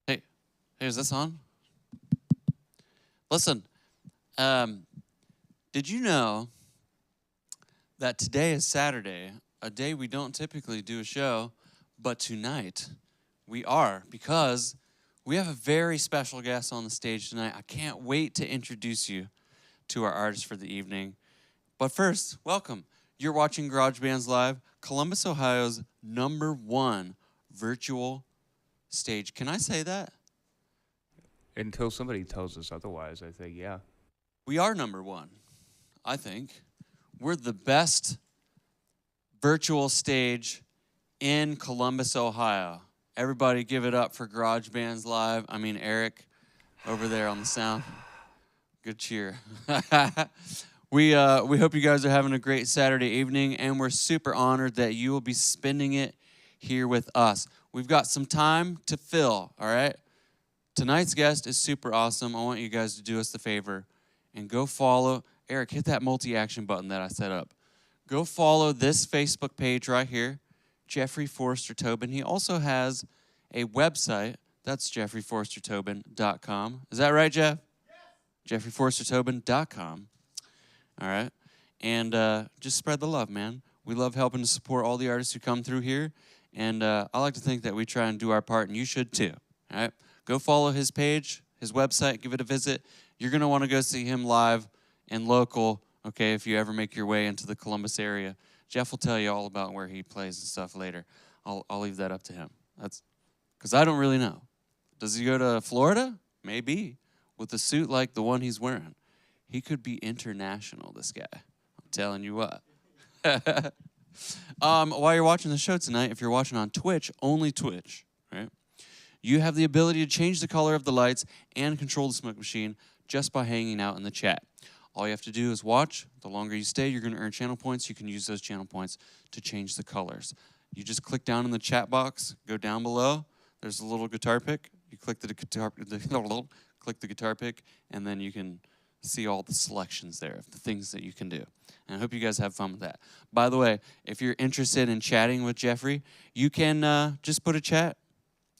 Hey, is this on? Listen, did you know that today is Saturday, a day we don't typically do a show, but tonight we are, because we have a very special guest on the stage tonight. I can't wait to introduce you to our artist for the evening. But first, welcome. You're watching Garage Bands Live, Columbus, Ohio's #1 virtual stage. Can I say that? Until somebody tells us otherwise, I think, yeah. We are #1, I think. We're the best virtual stage in Columbus, Ohio. Everybody give it up for Garage Bands Live. I mean, Eric over there on the sound. Good cheer. We hope you guys are having a great Saturday evening, and we're super honored that you will be spending it here with us. We've got some time to fill, all right? Tonight's guest is super awesome. I want you guys to do us the favor and go follow. Eric, hit that multi-action button that I set up. Go follow this Facebook page right here, Jeffrey Forrester Tobin. He also has a website. That's jeffreyforrestertobin.com. Is that right, Jeff? Yes. jeffreyforrestertobin.com. All right. And just spread the love, man. We love helping to support all the artists who come through here. And I like to think that we try and do our part, and you should too. All right. Go follow his page, his website, give it a visit. You're going to want to go see him live and local, okay, if you ever make your way into the Columbus area. Jeff will tell you all about where he plays and stuff later. I'll leave that up to him. That's because I don't really know. Does he go to Florida? Maybe. With a suit like the one he's wearing. He could be international, this guy. I'm telling you what. While you're watching the show tonight, if you're watching on Twitch, only Twitch, right? You have the ability to change the color of the lights and control the smoke machine just by hanging out in the chat. All you have to do is watch. The longer you stay, you're going to earn channel points. You can use those channel points to change the colors. You just click down in the chat box, go down below. There's a little guitar pick. You click the guitar pick, and then you can see all the selections there of the things that you can do. And I hope you guys have fun with that. By the way, if you're interested in chatting with Jeffrey, you can just put a chat.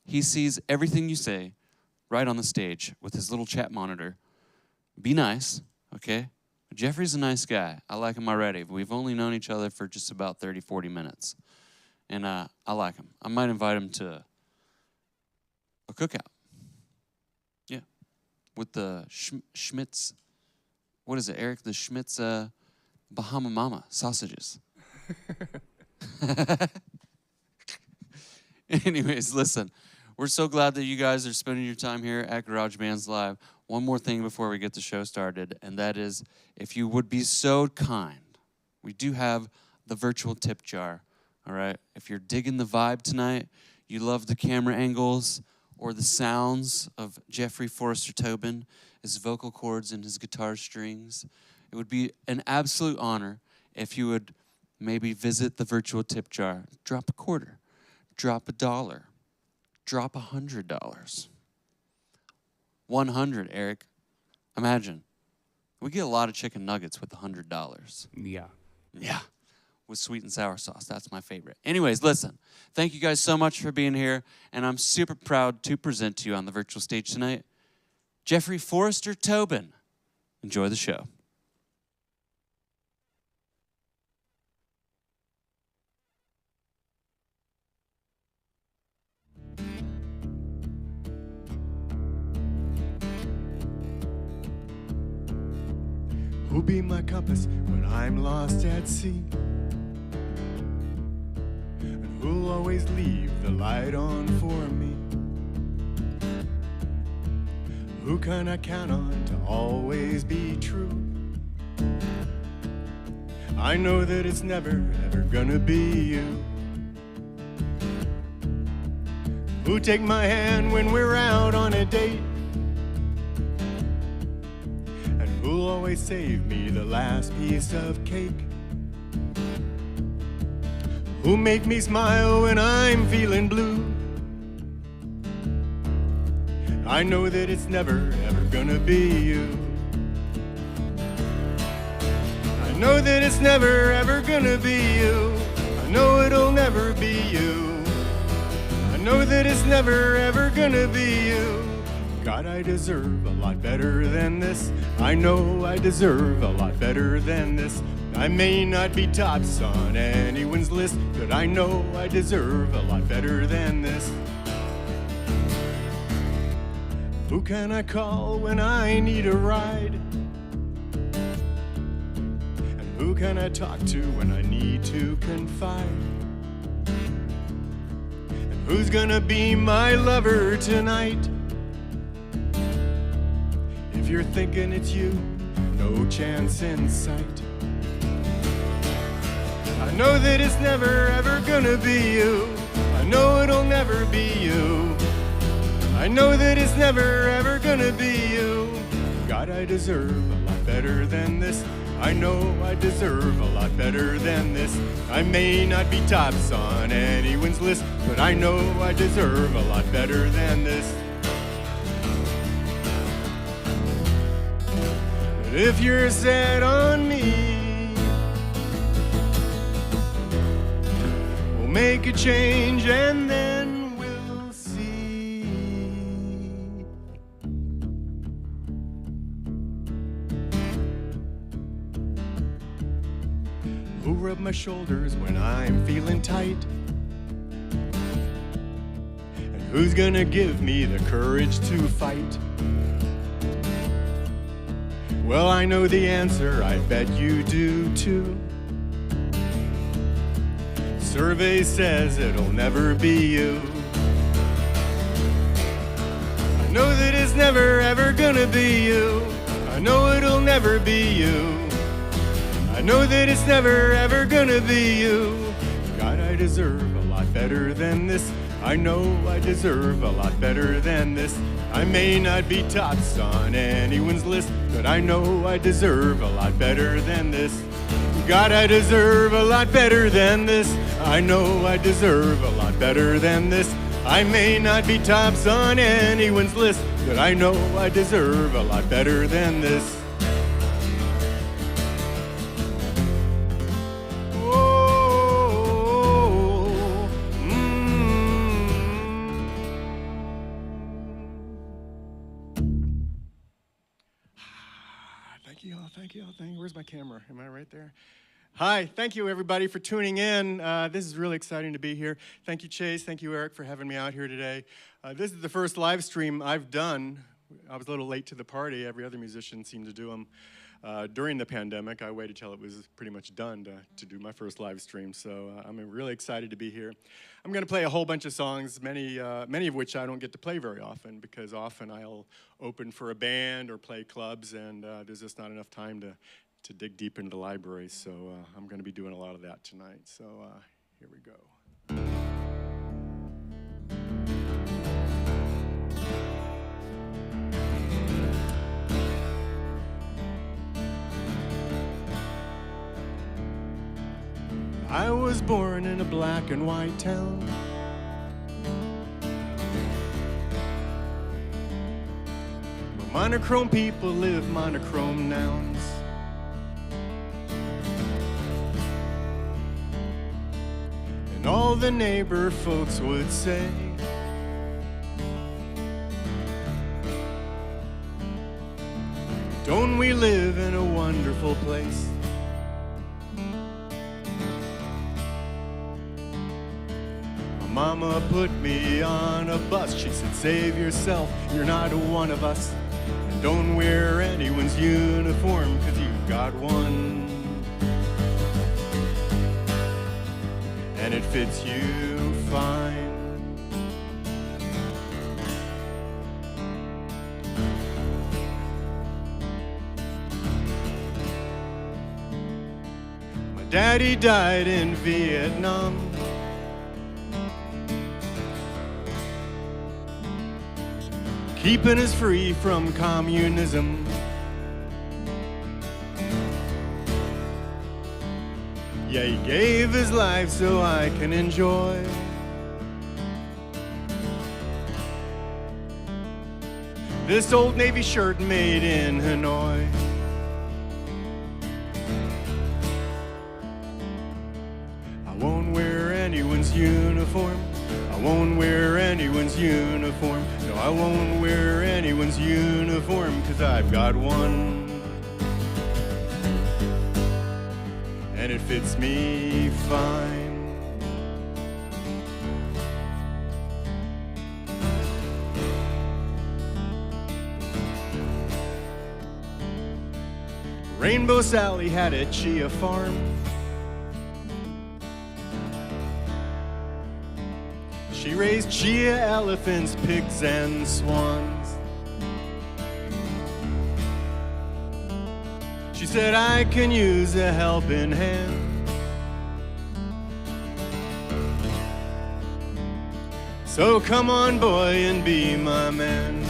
He sees everything you say right on the stage with his little chat monitor. Be nice, okay? Jeffrey's a nice guy. I like him already. We've only known each other for just about 30, 40 minutes. and I like him. I might invite him to a cookout. Yeah, with the Schmitz. What is it, Eric? The Schmitz Bahama Mama sausages. Anyways, listen, we're so glad that you guys are spending your time here at Garage Bands Live. One more thing before we get the show started, and that is, if you would be so kind, we do have the virtual tip jar, all right? If you're digging the vibe tonight, you love the camera angles or the sounds of Jeffrey Forrester Tobin, his vocal cords and his guitar strings, it would be an absolute honor if you would maybe visit the virtual tip jar. Drop a quarter, drop $1, drop $100. 100, Eric. Imagine. We get a lot of chicken nuggets with $100. Yeah. Yeah. With sweet and sour sauce. That's my favorite. Anyways, listen. Thank you guys so much for being here. And I'm super proud to present to you on the virtual stage tonight, Jeffrey Forrester Tobin. Enjoy the show. Who'll be my compass when I'm lost at sea? And who'll always leave the light on for me? Who can I count on to always be true? I know that it's never, ever gonna be you. Who'll take my hand when we're out on a date? Who'll always save me the last piece of cake? Who'll make me smile when I'm feeling blue? I know that it's never, ever gonna be you. I know that it's never, ever gonna be you. I know it'll never be you. I know that it's never, ever gonna be you. God, I deserve a lot better than this. I know I deserve a lot better than this. I may not be tops on anyone's list, but I know I deserve a lot better than this. Who can I call when I need a ride? And who can I talk to when I need to confide? And who's gonna be my lover tonight? If you're thinking it's you, no chance in sight. I know that it's never ever gonna be you. I know it'll never be you. I know that it's never ever gonna be you. God, I deserve a lot better than this. I know I deserve a lot better than this. I may not be tops on anyone's list, but I know I deserve a lot better than this. If you're set on me, we'll make a change and then we'll see. Who'll rub my shoulders when I'm feeling tight? And who's gonna give me the courage to fight? Well, I know the answer, I bet you do too. Survey says it'll never be you. I know that it's never ever gonna be you. I know it'll never be you. I know that it's never ever gonna be you. God, I deserve a lot better than this. I know I deserve a lot better than this. I may not be tops on anyone's list, but I know I deserve a lot better than this. God, I deserve a lot better than this. I know I deserve a lot better than this. I may not be tops on anyone's list, but I know I deserve a lot better than this. Thank you all. Where's my camera? Am I right there? Hi, thank you everybody for tuning in. This is really exciting to be here. Thank you, Chase. Thank you, Eric, for having me out here today. This is the first live stream I've done. I was a little late to the party. Every other musician seemed to do them. During the pandemic, I waited till it was pretty much done to do my first live stream, so I'm really excited to be here. I'm going to play a whole bunch of songs, many of which I don't get to play very often, because often I'll open for a band or play clubs, and there's just not enough time to dig deep into the library, so I'm going to be doing a lot of that tonight. So here we go. I was born in a black and white town. Where monochrome people live monochrome nouns. And all the neighbor folks would say, don't we live in a wonderful place? Mama put me on a bus. She said, save yourself, you're not one of us. And don't wear anyone's uniform, 'cause you've got one. And it fits you fine. My daddy died in Vietnam. Keeping us free from communism. Yeah, he gave his life so I can enjoy this old Navy shirt made in Hanoi. I won't wear anyone's uniform. I won't wear anyone's uniform. No, I won't wear anyone's uniform, 'cause I've got one. And it fits me fine. Rainbow Sally had a chia farm. She raised chia elephants, pigs, and swans. She said, I can use a helping hand. So come on, boy, and be my man.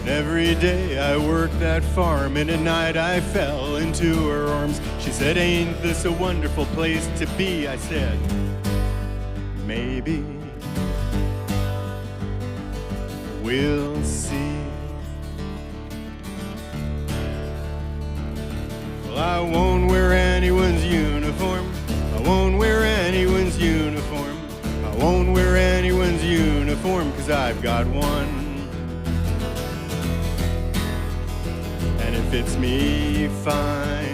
And every day I worked that farm, and at night I fell into her arms. She said, ain't this a wonderful place to be? I said, maybe. We'll see. Well, I won't wear anyone's uniform. I won't wear anyone's uniform. I won't wear anyone's uniform, 'cause I've got one. And it fits me fine.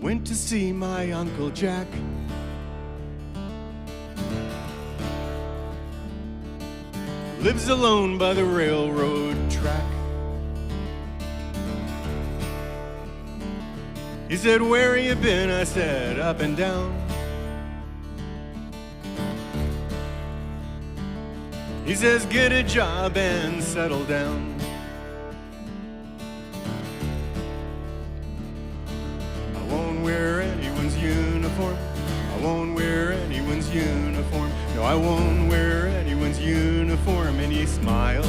Went to see my Uncle Jack. Lives alone by the railroad track. He said, where you been? I said, up and down. He says, get a job and settle down. I won't wear anyone's uniform. I won't wear anyone's uniform. No, I won't wear anyone's uniform. And he smiled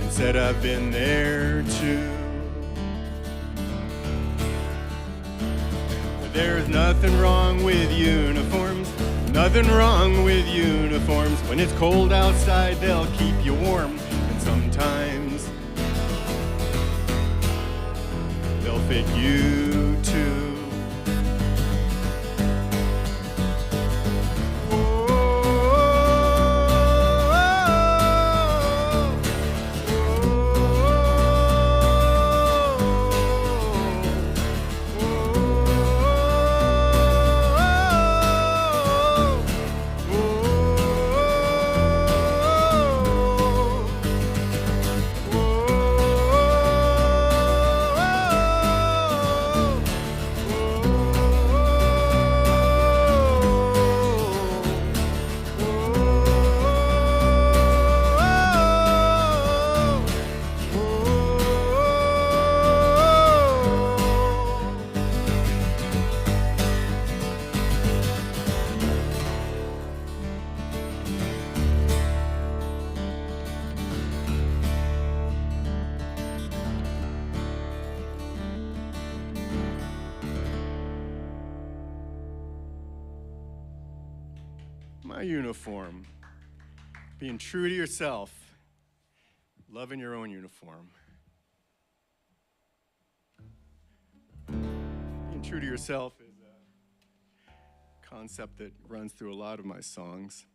and said, I've been there too. But there's nothing wrong with uniforms. Nothing wrong with uniforms. When it's cold outside, they'll keep you warm. And sometimes they'll fit you too. My uniform. Being true to yourself. Loving your own uniform. Being true to yourself is a concept that runs through a lot of my songs,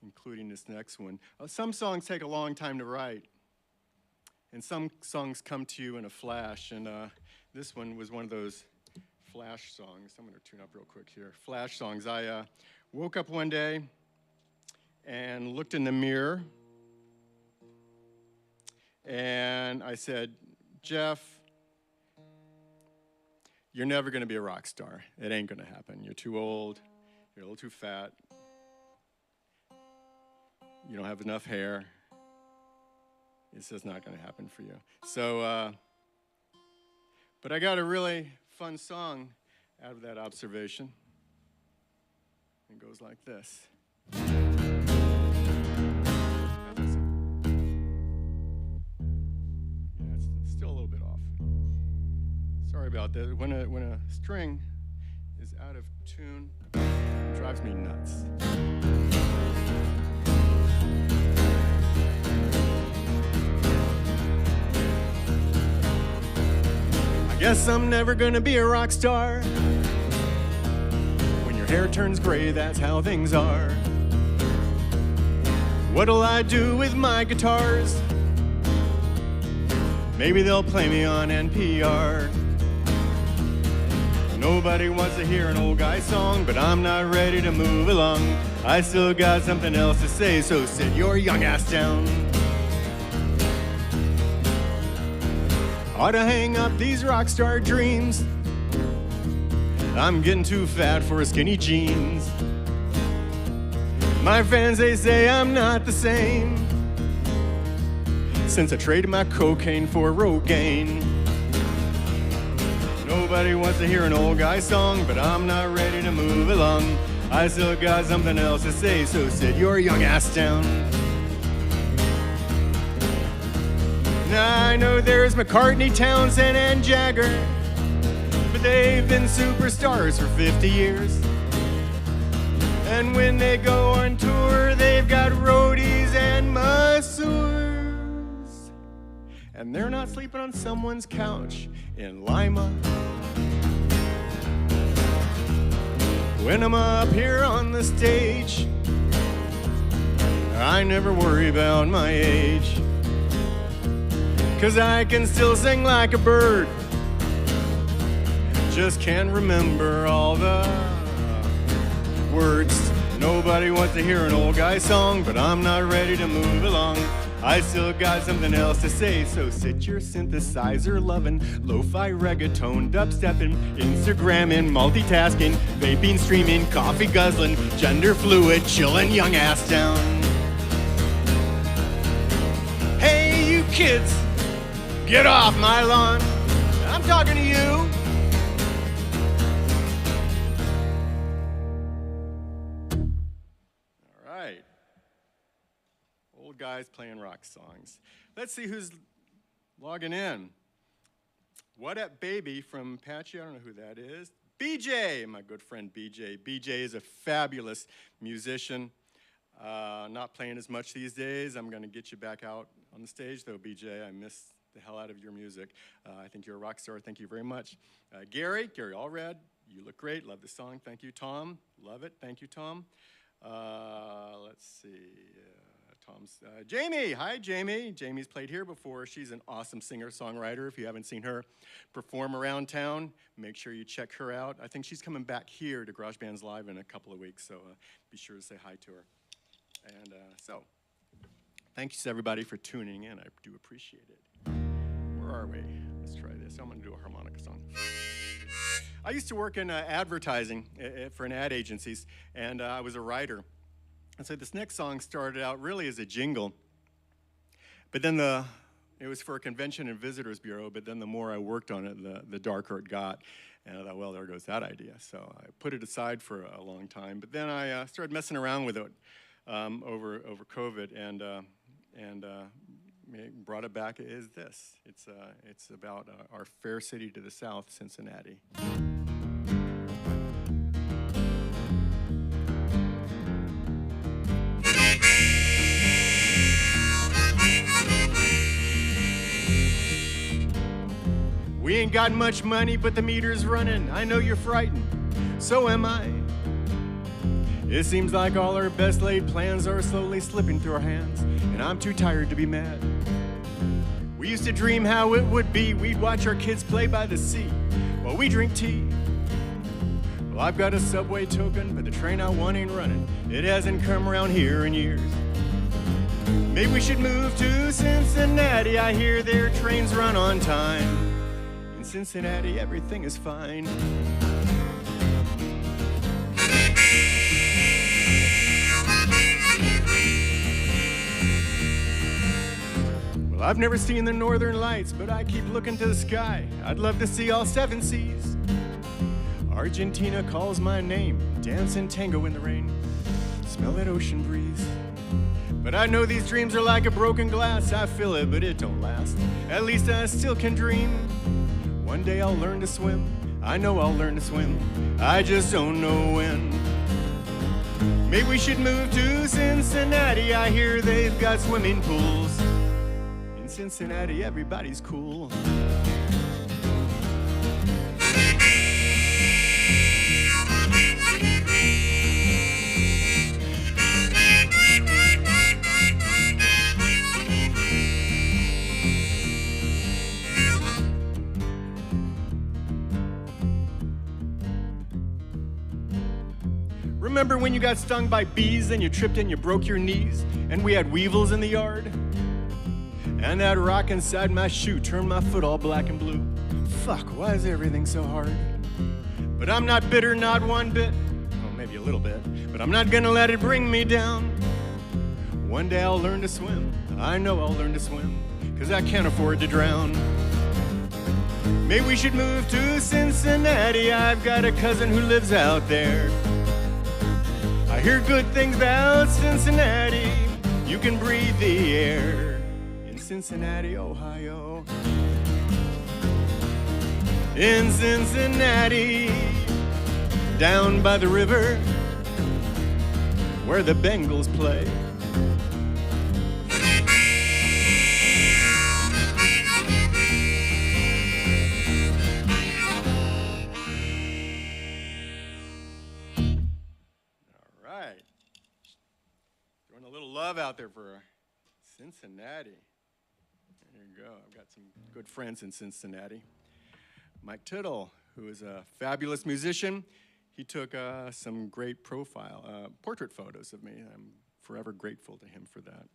including this next one. Some songs take a long time to write, and some songs come to you in a flash, and this one was one of those flash songs. I'm going to tune up real quick here. Flash songs. I woke up one day and looked in the mirror, and I said, Jeff, you're never going to be a rock star. It ain't going to happen. You're too old. You're a little too fat. You don't have enough hair. It's just not going to happen for you. So, but I got a really fun song out of that observation. It goes like this. Yeah, it's still a little bit off. Sorry about that. When a string is out of tune, it drives me nuts. I guess I'm never gonna be a rock star. When your hair turns gray, that's how things are. What'll I do with my guitars? Maybe they'll play me on NPR. Nobody wants to hear an old guy song, but I'm not ready to move along. I still got something else to say, so sit your young ass down. Ought to hang up these rock star dreams. I'm getting too fat for skinny jeans. My fans, they say I'm not the same since I traded my cocaine for Rogaine. Nobody wants to hear an old guy song, but I'm not ready to move along. I still got something else to say, so sit your young ass down. Now I know there's McCartney, Townsend, and Jagger, but they've been superstars for 50 years. And when they go on tour, they've got roadies and masseurs. And they're not sleeping on someone's couch in Lima. When I'm up here on the stage, I never worry about my age. 'Cause I can still sing like a bird, just can't remember all the words. Nobody wants to hear an old guy song, but I'm not ready to move along. I still got something else to say, so sit your synthesizer loving, lo-fi reggaeton, dubstepping, Instagramming, multitasking, vaping, streaming, coffee guzzling, gender fluid, chilling young ass down. Hey, you kids, get off my lawn. I'm talking to you. All right. Old guys playing rock songs. Let's see who's logging in. What Up Baby from Apache, I don't know who that is. BJ, my good friend BJ. BJ is a fabulous musician. Not playing as much these days. I'm gonna get you back out on the stage though, BJ. I miss the hell out of your music. I think you're a rock star, thank you very much. Gary Allred, you look great, love the song, thank you. Tom, love it, thank you, Tom. Let's see, Jamie, hi Jamie. Jamie's played here before. She's an awesome singer-songwriter. If you haven't seen her perform around town, make sure you check her out. I think she's coming back here to Garage Bands Live in a couple of weeks, so be sure to say hi to her. And so, thanks everybody for tuning in. I do appreciate it. Where are we? Let's try this. I'm gonna do a harmonica song. I used to work in advertising for an ad agencies, and I was a writer. And so this next song started out really as a jingle, but then it was for a convention and visitors bureau, but then the more I worked on it, the darker it got. And I thought, well, there goes that idea. So I put it aside for a long time, but then I started messing around with it over COVID, and brought it back is this. It's about our fair city to the south, Cincinnati. We ain't got much money, but the meter's running. I know you're frightened, so am I. It seems like all our best laid plans are slowly slipping through our hands, and I'm too tired to be mad. We used to dream how it would be. We'd watch our kids play by the sea while we drink tea. Well, I've got a subway token, but the train I want ain't running. It hasn't come around here in years. Maybe we should move to Cincinnati. I hear their trains run on time. In Cincinnati, everything is fine. Well, I've never seen the northern lights, but I keep looking to the sky. I'd love to see all 7 seas. Argentina calls my name, dancing tango in the rain. Smell that ocean breeze. But I know these dreams are like a broken glass. I feel it, but it don't last. At least I still can dream. One day I'll learn to swim. I know I'll learn to swim. I just don't know when. Maybe we should move to Cincinnati. I hear they've got swimming pools. In Cincinnati, everybody's cool. Remember when you got stung by bees and you tripped and you broke your knees and we had weevils in the yard? And that rock inside my shoe turned my foot all black and blue. Fuck, why is everything so hard? But I'm not bitter, not one bit. Well, maybe a little bit. But I'm not gonna let it bring me down. One day I'll learn to swim. I know I'll learn to swim, 'cause I can't afford to drown. Maybe we should move to Cincinnati. I've got a cousin who lives out there. I hear good things about Cincinnati. You can breathe the air in Cincinnati, Ohio. In Cincinnati, down by the river, where the Bengals play. Love out there for Cincinnati. There you go. I've got some good friends in Cincinnati. Mike Tittle, who is a fabulous musician, he took some great portrait photos of me. I'm forever grateful to him for that.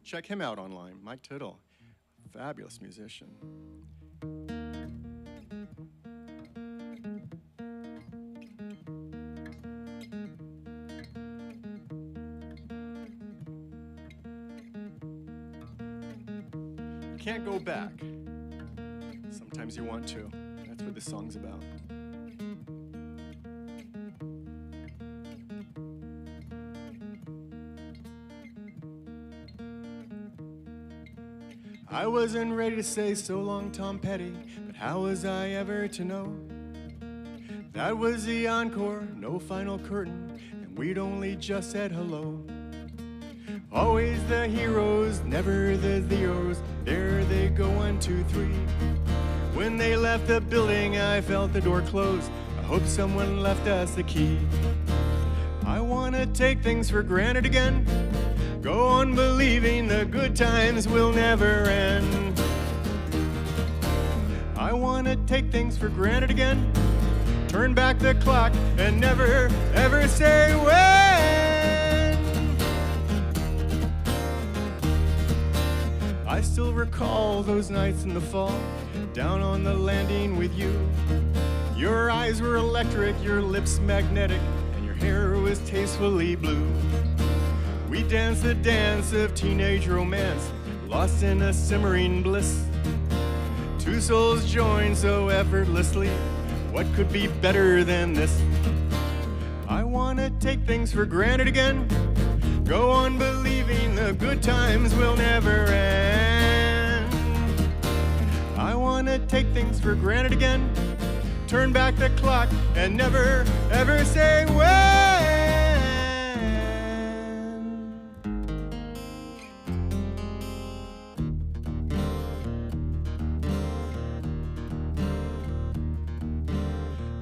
check him out online, Mike Tittle, fabulous musician. You can't go back. Sometimes you want to. That's what this song's about. I wasn't ready to say so long, Tom Petty, but how was I ever to know? That was the encore, no final curtain, and we'd only just said hello. Always the heroes, never the zeros, there they go, 1, 2, 3. When they left the building, I felt the door close. I hope someone left us the key. I wanna take things for granted again. Go on believing the good times will never end. I wanna take things for granted again. Turn back the clock and never, ever say when. I still recall those nights in the fall, down on the landing with you. Your eyes were electric, your lips magnetic, and your hair was tastefully blue. We danced the dance of teenage romance, lost in a simmering bliss. Two souls joined so effortlessly, what could be better than this? I wanna take things for granted again. Go on believing the good times will never end. I wanna take things for granted again. Turn back the clock and never, ever say when.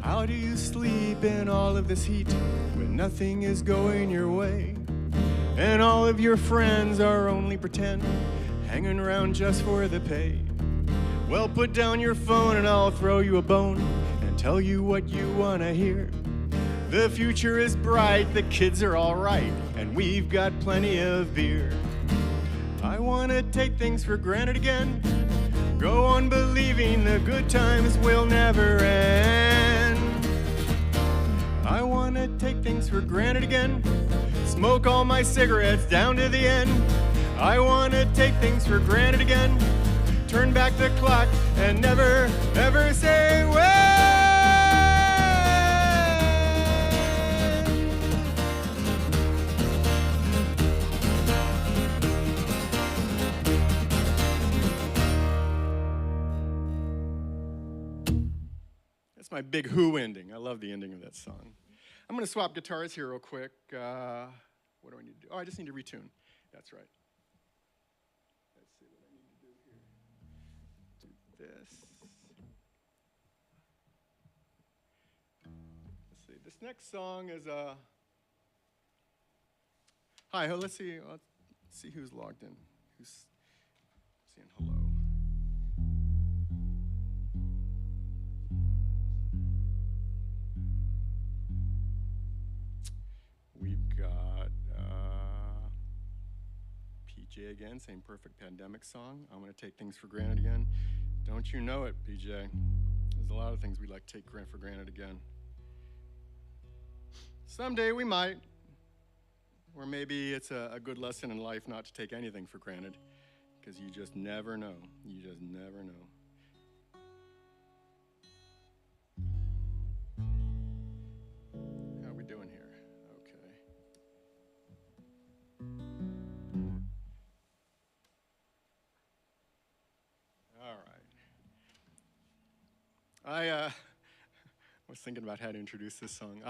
How do you sleep in all of this heat when nothing is going your way? And all of your friends are only pretend, hanging around just for the pay. Well, put down your phone and I'll throw you a bone and tell you what you wanna hear. The future is bright, the kids are all right, and we've got plenty of beer. I wanna take things for granted again. Go on believing the good times will never end. I wanna take things for granted again. Smoke all my cigarettes down to the end. I wanna take things for granted again. Turn back the clock and never, ever say when. That's my big Who ending. I love the ending of that song. I'm going to swap guitars here real quick. What do I need to do? Oh, I just need to retune. That's right. Let's see what I need to do here. Do this. Let's see. This next song is hi. Let's see who's logged in. Who's saying hello? We've got PJ again, same Perfect Pandemic song. I'm going to take things for granted again. Don't you know it, PJ? There's a lot of things we like to take for granted again. Someday we might. Or maybe it's a good lesson in life not to take anything for granted, because you just never know. You just never know. How are we doing here? Okay. All right. I was thinking about how to introduce this song.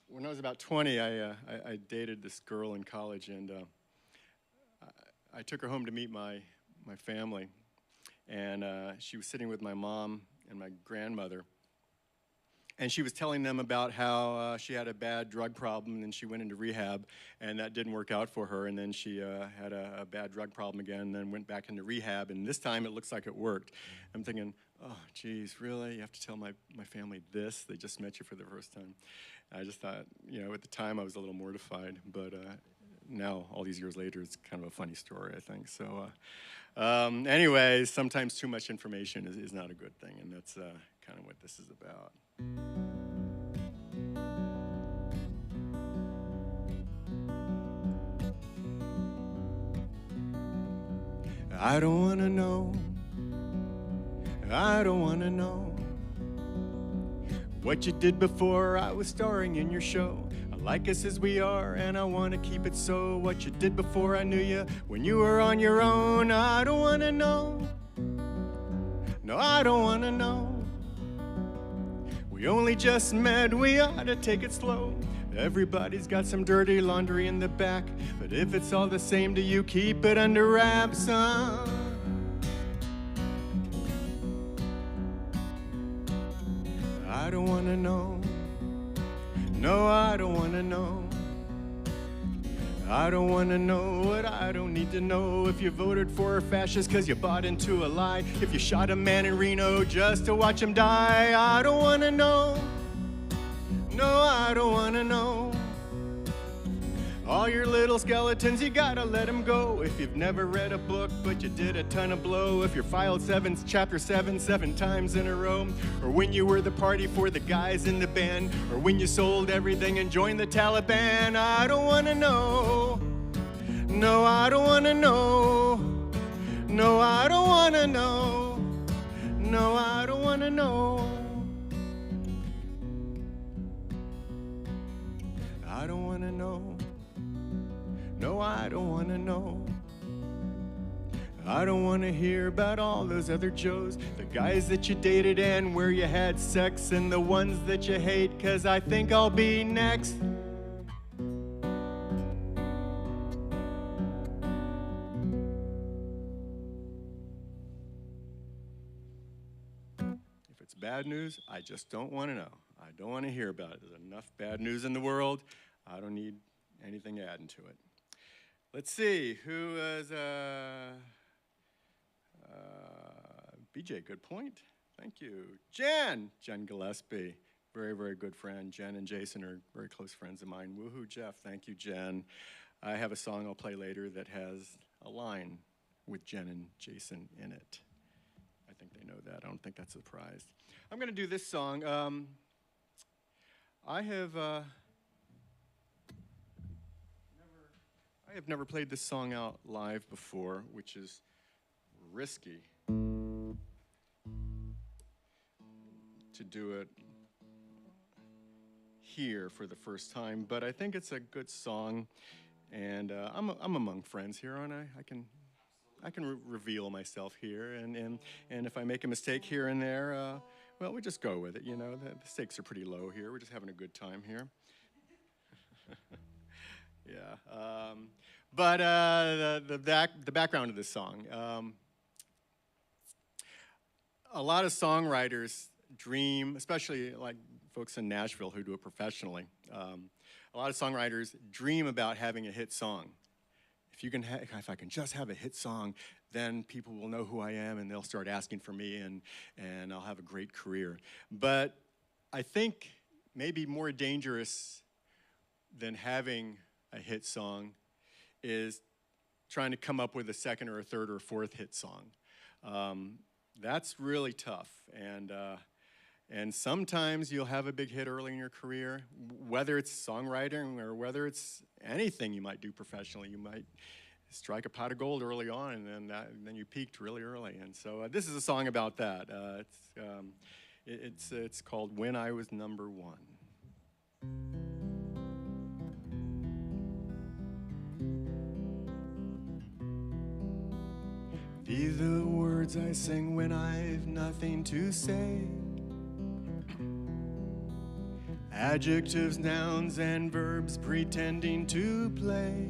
When I was about 20, I dated this girl in college, and I took her home to meet my family, and she was sitting with my mom and my grandmother, and she was telling them about how she had a bad drug problem, and then she went into rehab, and that didn't work out for her, and then she had a bad drug problem again, and then went back into rehab, and this time it looks like it worked. I'm thinking, oh, geez, really? You have to tell my family this? They just met you for the first time. I just thought, at the time I was a little mortified, but now, all these years later, it's kind of a funny story, I think. So anyways, sometimes too much information is not a good thing, and that's kind of what this is about. I don't want to know, I don't want to know what you did before I was starring in your show. I like us as we are, and I want to keep it so. What you did before I knew you, when you were on your own. I don't want to know, no, I don't want to know. We only just met, we ought to take it slow. Everybody's got some dirty laundry in the back, but if it's all the same to you, keep it under wraps, huh? I don't want to know, no, I don't want to know. I don't want to know what I don't need to know. If you voted for a fascist because you bought into a lie, if you shot a man in Reno just to watch him die, I don't want to know, no, I don't want to know. All your little skeletons, you gotta let them go. If you've never read a book, but you did a ton of blow. If you filed chapter 7 times in a row. Or when you were the party for the guys in the band. Or when you sold everything and joined the Taliban. I don't wanna know. No, I don't wanna know. No, I don't wanna know. No, I don't wanna know. I don't wanna know. No, I don't want to know. I don't want to hear about all those other Joes, the guys that you dated and where you had sex, and the ones that you hate, 'cause I think I'll be next. If it's bad news, I just don't want to know. I don't want to hear about it. There's enough bad news in the world. I don't need anything adding to it. Let's see, who is, BJ, good point. Thank you. Jen Gillespie, very, very good friend. Jen and Jason are very close friends of mine. Woohoo, Jeff, thank you, Jen. I have a song I'll play later that has a line with Jen and Jason in it. I think they know that. I don't think that's a surprise. I'm gonna do this song. I have never played this song out live before, which is risky to do it here for the first time, but I think it's a good song, and I'm among friends here, aren't I? I can reveal myself here, and if I make a mistake here and there, well, we just go with it, you know. The stakes are pretty low here. We're just having a good time here. Yeah, but the background of this song. A lot of songwriters dream, especially like folks in Nashville who do it professionally. A lot of songwriters dream about having a hit song. If I can just have a hit song, then people will know who I am and they'll start asking for me, and I'll have a great career. But I think maybe more dangerous than having a hit song is trying to come up with a second or a third or a fourth hit song. That's really tough, and sometimes you'll have a big hit early in your career, whether it's songwriting or whether it's anything you might do professionally. You might strike a pot of gold early on, and then you peaked really early. And so this is a song about that. It's called "When I Was Number One." These are the words I sing when I've nothing to say. Adjectives, nouns, and verbs pretending to play.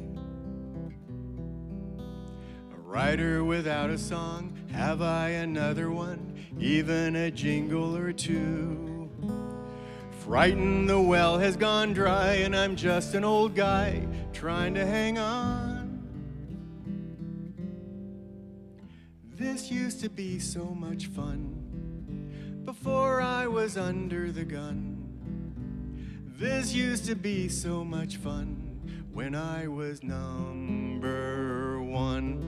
A writer without a song, have I another one, even a jingle or two? Frightened, the well has gone dry, and I'm just an old guy trying to hang on. This used to be so much fun before I was under the gun. This used to be so much fun when I was number one.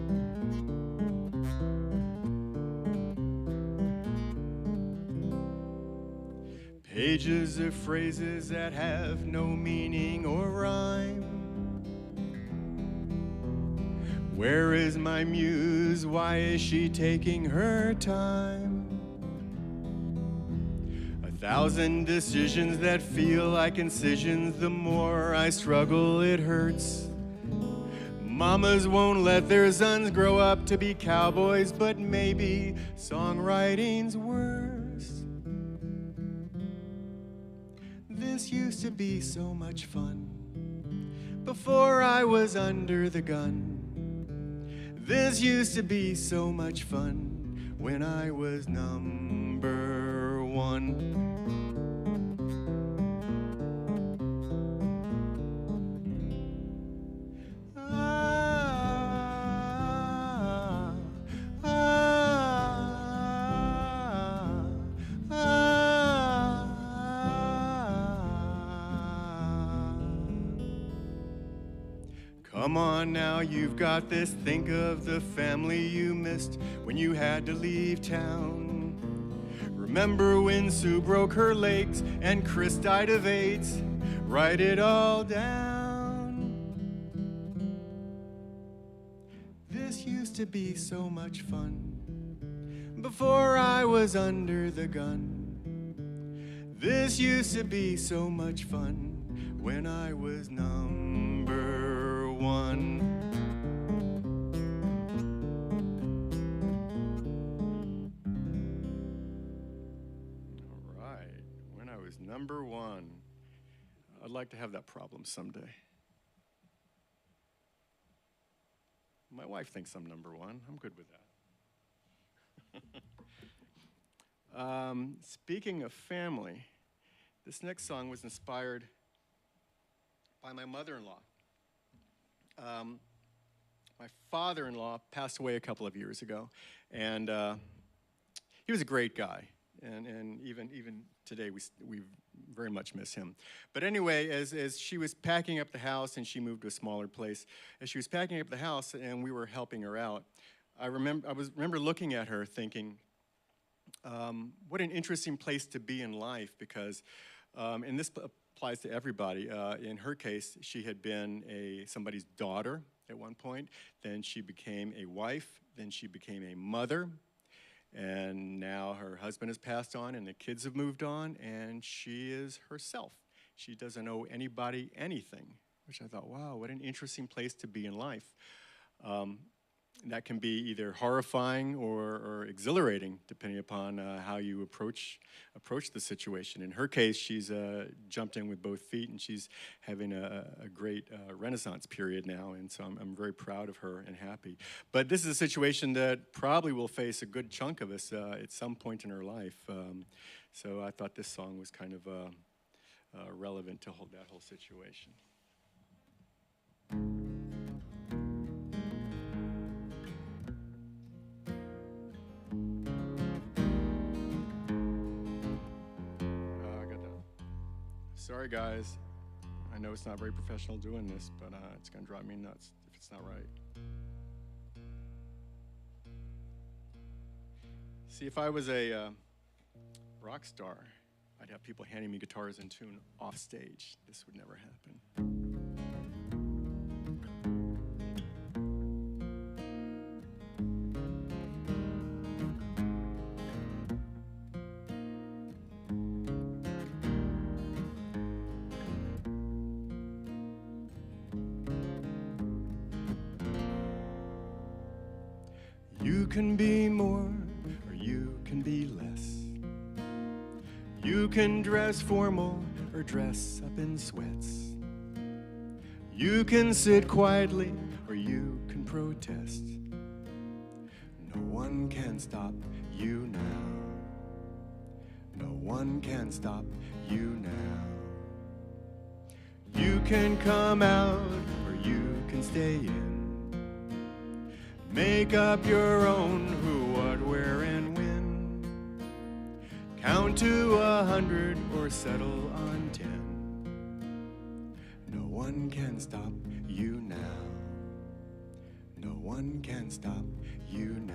Pages of phrases that have no meaning or rhyme. Where is my muse? Why is she taking her time? 1,000 decisions that feel like incisions. The more I struggle, it hurts. Mamas won't let their sons grow up to be cowboys, but maybe songwriting's worse. This used to be so much fun before I was under the gun. This used to be so much fun when I was number one. Come on now, you've got this. Think of the family you missed when you had to leave town. Remember when Sue broke her legs and Chris died of AIDS? Write it all down. This used to be so much fun before I was under the gun. This used to be so much fun when I was number one. All right, when I was number one. I'd like to have that problem someday. My wife thinks I'm number one. I'm good with that. Speaking of family, this next song was inspired by my mother-in-law. My father-in-law passed away a couple of years ago, and he was a great guy, and even today we very much miss him. But anyway, as she was packing up the house, and she moved to a smaller place, as she was packing up the house and we were helping her out, I remember looking at her thinking, what an interesting place to be in life, because, and this applies to everybody. In her case, she had been somebody's daughter at one point, then she became a wife, then she became a mother, and now her husband has passed on and the kids have moved on, and she is herself. She doesn't owe anybody anything, which I thought, wow, what an interesting place to be in life. That can be either horrifying or exhilarating, depending upon how you approach the situation. In her case, she's jumped in with both feet, and she's having a great renaissance period now, and so I'm very proud of her and happy. But this is a situation that probably will face a good chunk of us at some point in her life. So I thought this song was kind of relevant to that whole situation. Sorry, guys. I know it's not very professional doing this, but it's going to drive me nuts if it's not right. See, if I was a rock star, I'd have people handing me guitars in tune off stage. This would never happen. You can be more, or you can be less. You can dress formal, or dress up in sweats. You can sit quietly, or you can protest. No one can stop you now. No one can stop you now. You can come out, or you can stay in. Make up your own who, what, where, and when. Count to 100 or settle on 10. No one one can stop you now. No one can stop you now.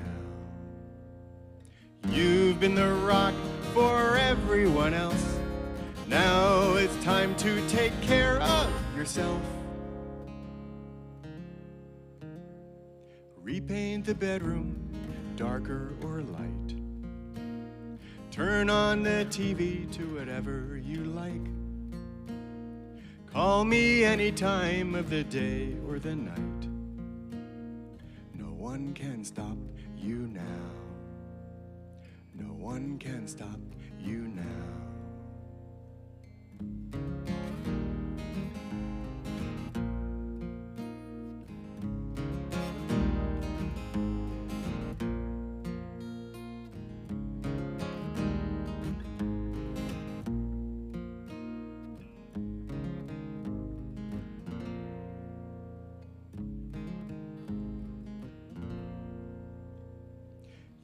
You've been the rock for everyone else. Now it's time to take care of yourself. Repaint the bedroom, darker or light. Turn on the TV to whatever you like. Call me any time of the day or the night. No one can stop you now. No one can stop you now.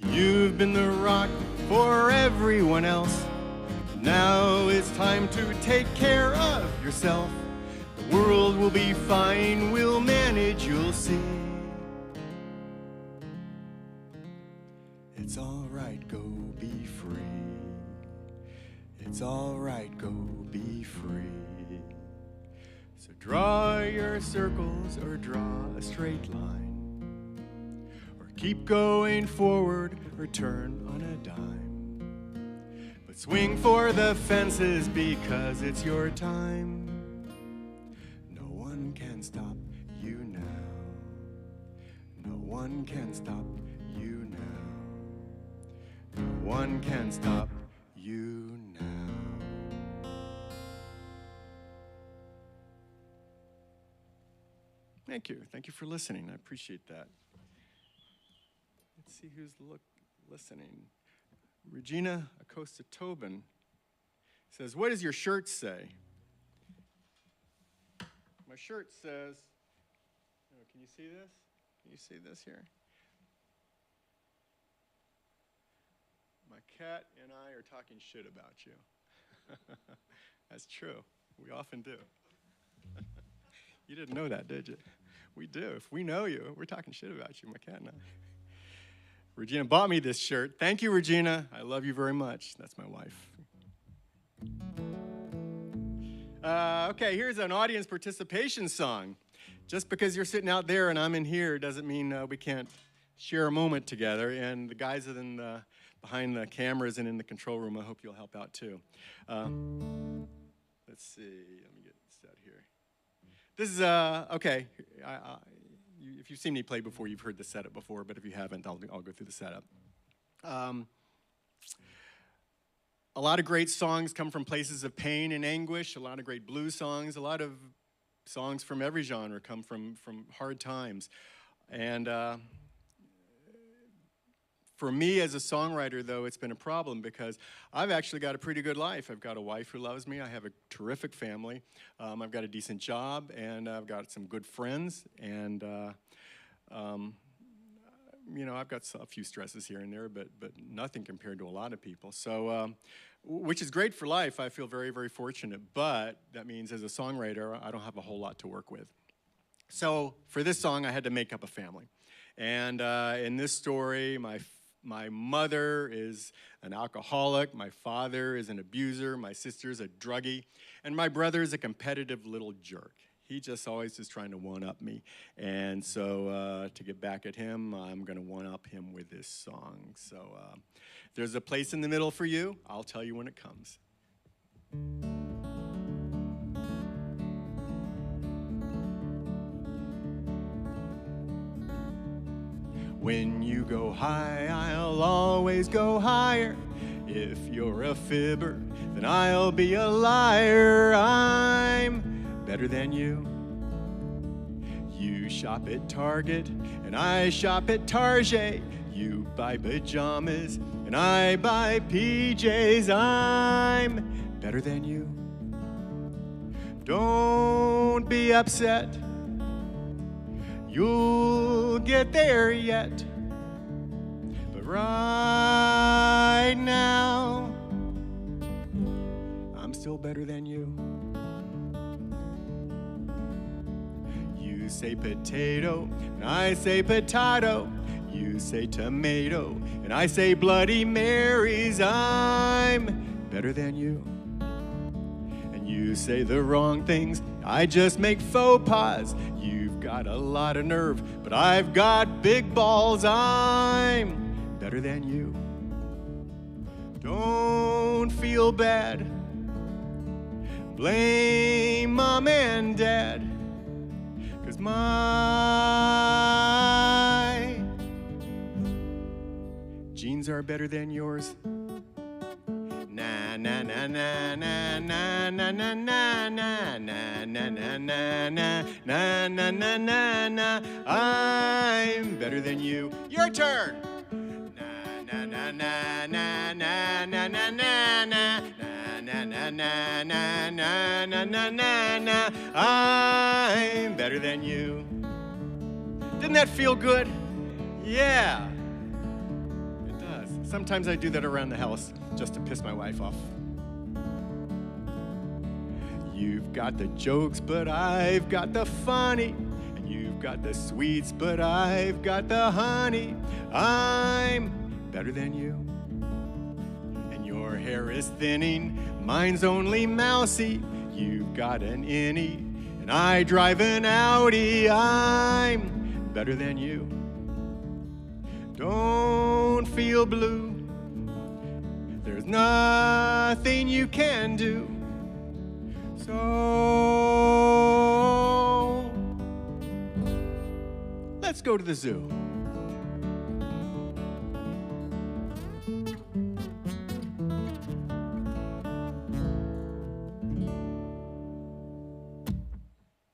You've been the rock for everyone else. Now it's time to take care of yourself. The world will be fine, we'll manage, you'll see. It's all right, go be free. It's all right, go be free. So draw your circles or draw a straight line. Keep going forward or turn on a dime. But swing for the fences because it's your time. No one can stop you now. No one can stop you now. No one can stop you now. Thank you. Thank you for listening. I appreciate that. Let's see who's listening. Regina Acoustic Tobin says, what does your shirt say? My shirt says, oh, can you see this? Can you see this here? My cat and I are talking shit about you. That's true. We often do. You didn't know that, did you? We do. If we know you, we're talking shit about you, my cat and I. Regina bought me this shirt. Thank you, Regina. I love you very much. That's my wife. Okay, here's an audience participation song. Just because you're sitting out there and I'm in here doesn't mean we can't share a moment together. And the guys behind the cameras and in the control room, I hope you'll help out too. Let's see. Let me get set here. This is, okay. If you've seen me play before, you've heard the setup before, but if you haven't, I'll go through the setup. A lot of great songs come from places of pain and anguish, a lot of great blues songs, a lot of songs from every genre come from hard times. And for me as a songwriter, though, it's been a problem because I've actually got a pretty good life. I've got a wife who loves me. I have a terrific family. I've got a decent job, and I've got some good friends. And, you know, I've got a few stresses here and there, but nothing compared to a lot of people. So, which is great for life. I feel very, very fortunate. But that means as a songwriter, I don't have a whole lot to work with. So for this song, I had to make up a family. And in this story, my mother is an alcoholic, my father is an abuser, my sister's a druggie, and my brother is a competitive little jerk. He just always is trying to one-up me. And so to get back at him, I'm going to one-up him with this song. So there's a place in the middle for you. I'll tell you when it comes. When you go high, I'll always go higher. If you're a fibber, then I'll be a liar. I'm better than you. You shop at Target, and I shop at Target. You buy pajamas, and I buy PJs. I'm better than you. Don't be upset. You'll get there yet. But right now, I'm still better than you. say potato, and I say potato. You say tomato, and I say Bloody Marys. I'm better than you. And you say the wrong things, I just make faux pas. You've got a lot of nerve, but I've got big balls. I'm better than you. Don't feel bad. Blame mom and dad, 'cause my genes are better than yours. Na na na na na na na na na na na na na na na na na na na na. I'm better than you. Your turn. Na na na na na na na na na na na na na na na na na na. I'm better than you. Didn't that feel good? Yeah. Sometimes I do that around the house just to piss my wife off. You've got the jokes, but I've got the funny. And you've got the sweets, but I've got the honey. I'm better than you. And your hair is thinning, mine's only mousy. You've got an innie, and I drive an Audi. I'm better than you. Don't feel blue. There's nothing you can do. So let's go to the zoo.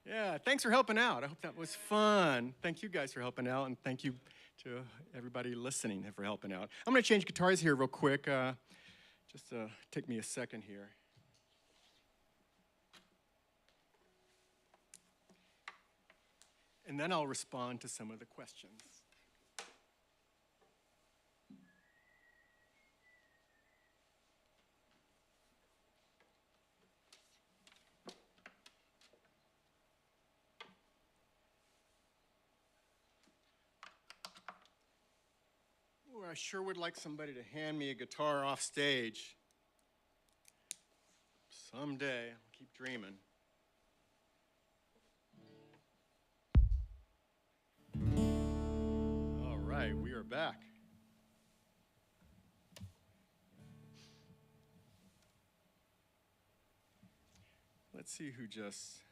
Yeah, thanks for helping out. I hope that was fun. Thank you guys for helping out, and thank you to everybody listening for helping out. I'm going to change guitars here real quick. Just take me a second here. And then I'll respond to some of the questions. I sure would like somebody to hand me a guitar off stage. Someday, I'll keep dreaming. All right, we are back. Let's see who just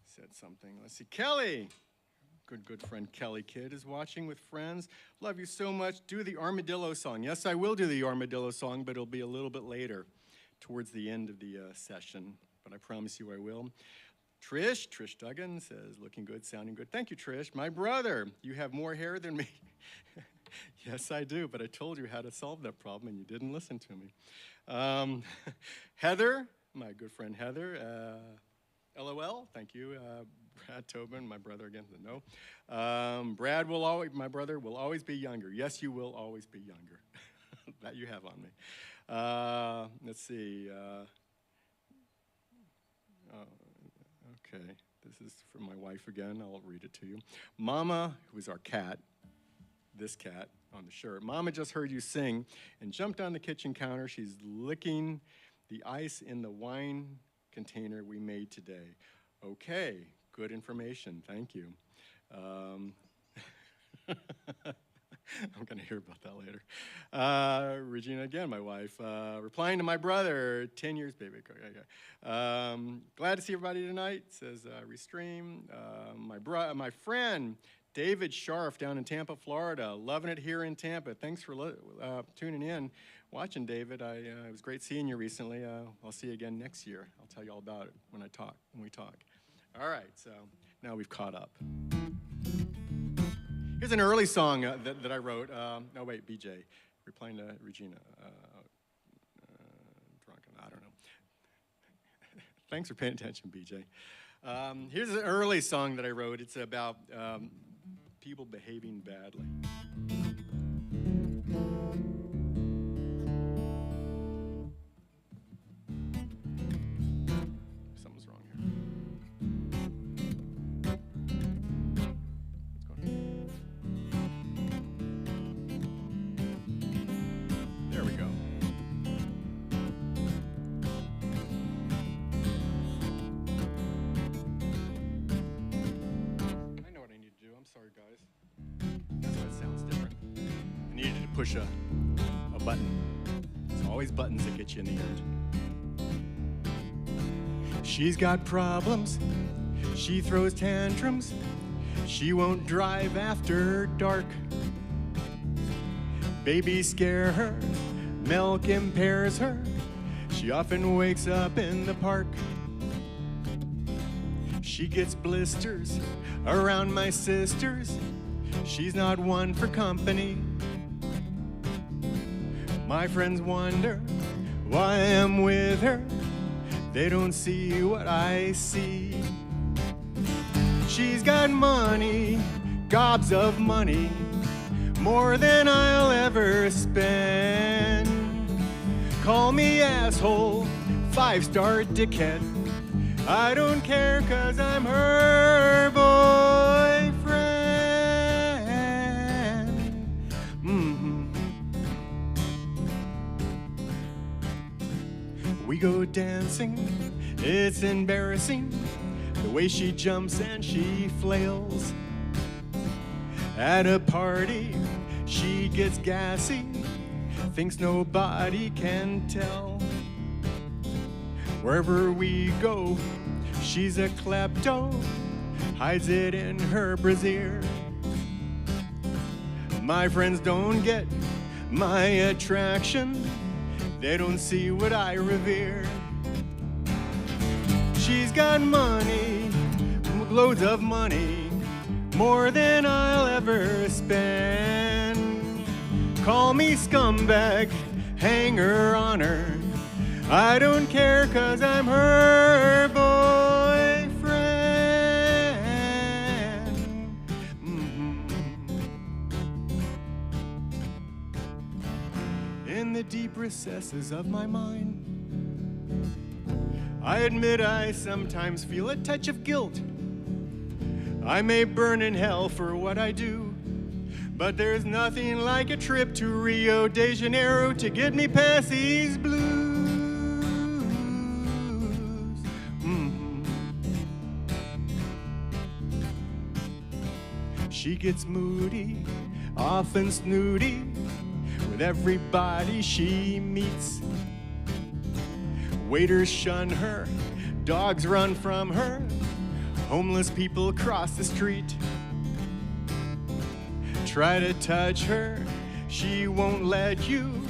said something. Let's see, Kelly. Good friend Kelly Kidd is watching with friends. Love you so much. Do the armadillo song. Yes, I will do the armadillo song, but it'll be a little bit later, towards the end of the session. But I promise you I will. Trish Duggan says, looking good, sounding good. Thank you, Trish. My brother, you have more hair than me. Yes, I do, but I told you how to solve that problem, and you didn't listen to me. Heather, my good friend Heather, LOL, thank you. Brad Tobin, my brother again, no. My brother will always be younger. Yes, you will always be younger. That you have on me. Let's see. Okay, this is from my wife again. I'll read it to you. Mama, who is our cat, this cat on the shirt. Mama just heard you sing and jumped on the kitchen counter. She's licking the ice in the wine container we made today. Okay, good information, thank you. I'm gonna hear about that later. Regina again, my wife, replying to my brother, 10 years, baby. Glad to see everybody tonight, says Restream. My friend, David Scharf down in Tampa, Florida, loving it here in Tampa. Thanks for tuning in, watching, David. It was great seeing you recently. I'll see you again next year. I'll tell you all about it when we talk. All right, so now we've caught up. Here's an early song that I wrote. No, wait, BJ, replying to Regina. Drunken, I don't know. Thanks for paying attention, BJ. Here's an early song that I wrote. It's about people behaving badly. Something's wrong here. push a button. It's always buttons that get you in the end. She's got problems. She throws tantrums. She won't drive after dark. Babies scare her. Milk impairs her. She often wakes up in the park. She gets blisters around my sisters. She's not one for company. My friends wonder why I'm with her. They don't see what I see. She's got money, gobs of money, more than I'll ever spend. Call me asshole, 5-star dickhead. I don't care 'cause I'm her boyfriend. We go dancing, it's embarrassing, the way she jumps and she flails. At a party, she gets gassy, thinks nobody can tell. Wherever we go, she's a klepto, hides it in her brassiere. My friends don't get my attraction, they don't see what I revere. She's got money, loads of money, more than I'll ever spend. Call me scumbag, hanger on her. I don't care 'cause I'm her boyfriend. In the deep recesses of my mind, I admit I sometimes feel a touch of guilt. I may burn in hell for what I do, but there's nothing like a trip to Rio de Janeiro to get me past these blues. She gets moody, often snooty, with everybody she meets. Waiters shun her, dogs run from her, homeless people cross the street. Try to touch her, she won't let you,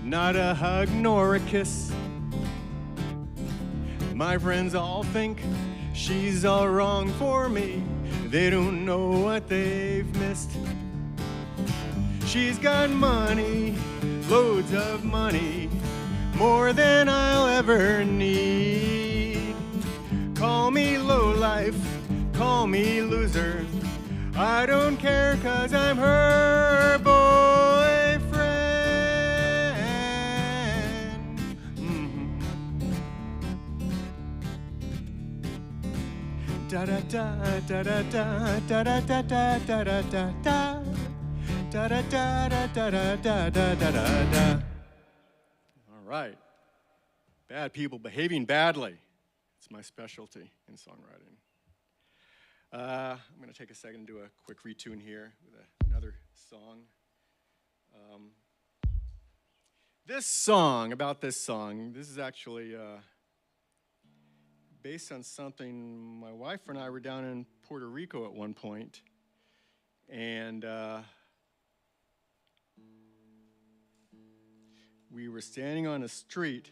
not a hug nor a kiss. My friends all think she's all wrong for me, they don't know what they've missed. She's got money, loads of money, more than I'll ever need. Call me lowlife, call me loser, I don't care 'cause I'm her boyfriend. Da da da da da da da da da da da da da da. Da da da da da da da da da da. All right. Bad people behaving badly. It's my specialty in songwriting. I'm going to take a second and do a quick retune here with another song. This song this is actually based on something my wife and I were down in Puerto Rico at one point, and we were standing on a street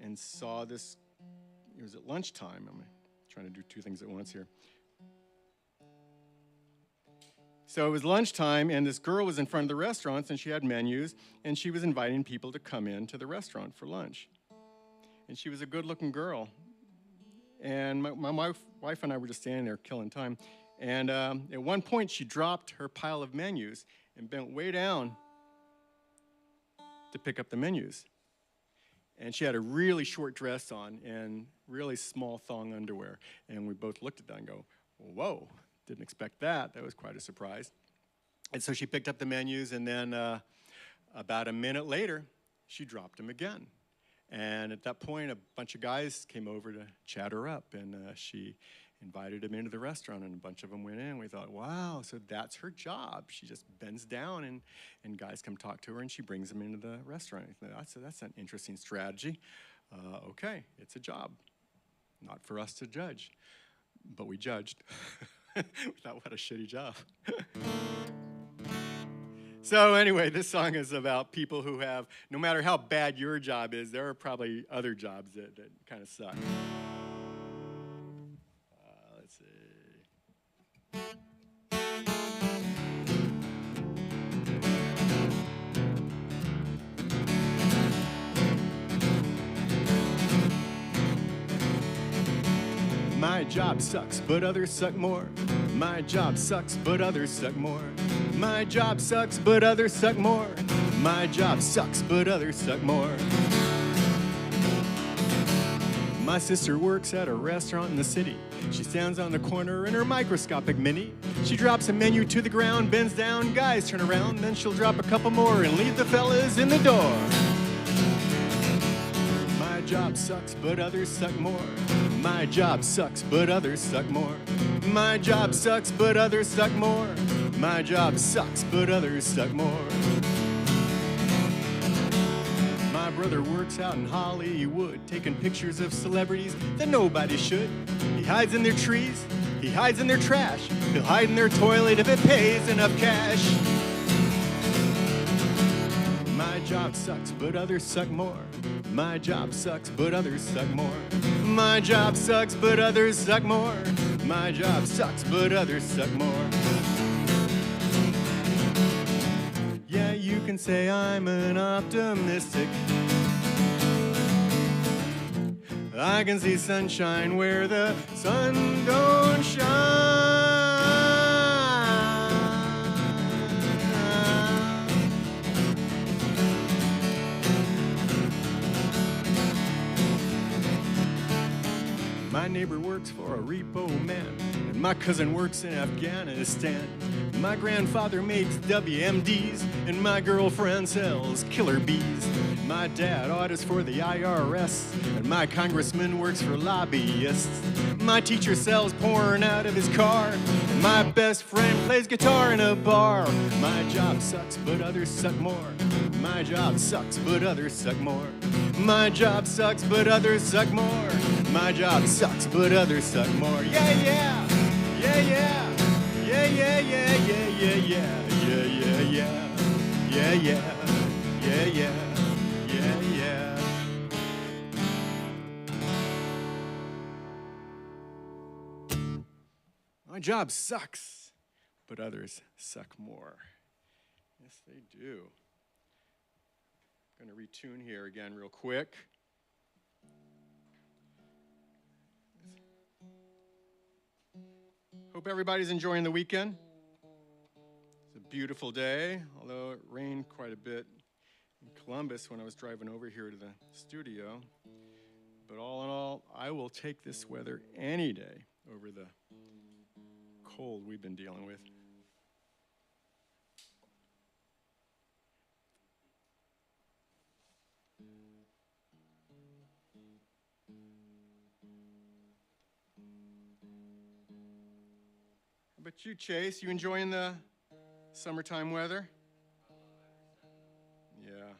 and saw this. It was at lunchtime. I'm trying to do two things at once here. So it was lunchtime, and this girl was in front of the restaurants, and she had menus, and she was inviting people to come in to the restaurant for lunch. And she was a good-looking girl. And my wife and I were just standing there killing time. And at one point, she dropped her pile of menus and bent way down to pick up the menus. And she had a really short dress on and really small thong underwear. And we both looked at that and go, whoa, didn't expect that. That was quite a surprise. And so she picked up the menus, and then about a minute later, she dropped them again. And at that point, a bunch of guys came over to chat her up, and she invited him into the restaurant, and a bunch of them went in. We thought, wow, so that's her job. She just bends down, and guys come talk to her, and she brings them into the restaurant. That's an interesting strategy. Okay, it's a job. Not for us to judge, but we judged. We thought, what a shitty job. So anyway, this song is about people who have, no matter how bad your job is, there are probably other jobs that kind of suck. Let's see. My job sucks, but others suck more. My job sucks, but others suck more. My job sucks, but others suck more. My job sucks, but others suck more. My sister works at a restaurant in the city. She stands on the corner in her microscopic mini. She drops a menu to the ground, bends down, guys turn around, then she'll drop a couple more and leave the fellas in the door. My job sucks, but others suck more. My job sucks, but others suck more. My job sucks, but others suck more. My job sucks, but others suck more. My brother works out in Hollywood, taking pictures of celebrities that nobody should. He hides in their trees, he hides in their trash. He'll hide in their toilet if it pays enough cash. My job sucks, but others suck more. My job sucks, but others suck more. My job sucks, but others suck more. My job sucks, but others suck more. Yeah, you can say I'm an optimistic. I can see sunshine where the sun don't shine. My neighbor works for a repo man, and my cousin works in Afghanistan. My grandfather makes WMDs, and my girlfriend sells killer bees. My dad audits for the IRS, and my congressman works for lobbyists. My teacher sells porn out of his car, and my best friend plays guitar in a bar. My job sucks, but others suck more. My job sucks, but others suck more. My job sucks, but others suck more. My job sucks, but others suck more. Yeah, yeah, yeah, yeah. Yeah, yeah, yeah, yeah, yeah, yeah, yeah, yeah, yeah, yeah, yeah, yeah, yeah, yeah. My job sucks, but others suck more. Yes, they do. I'm going to retune here again real quick. Hope everybody's enjoying the weekend. It's a beautiful day, although it rained quite a bit in Columbus when I was driving over here to the studio. But all in all, I will take this weather any day over the cold we've been dealing with. How about you, Chase? You enjoying the summertime weather? Yeah.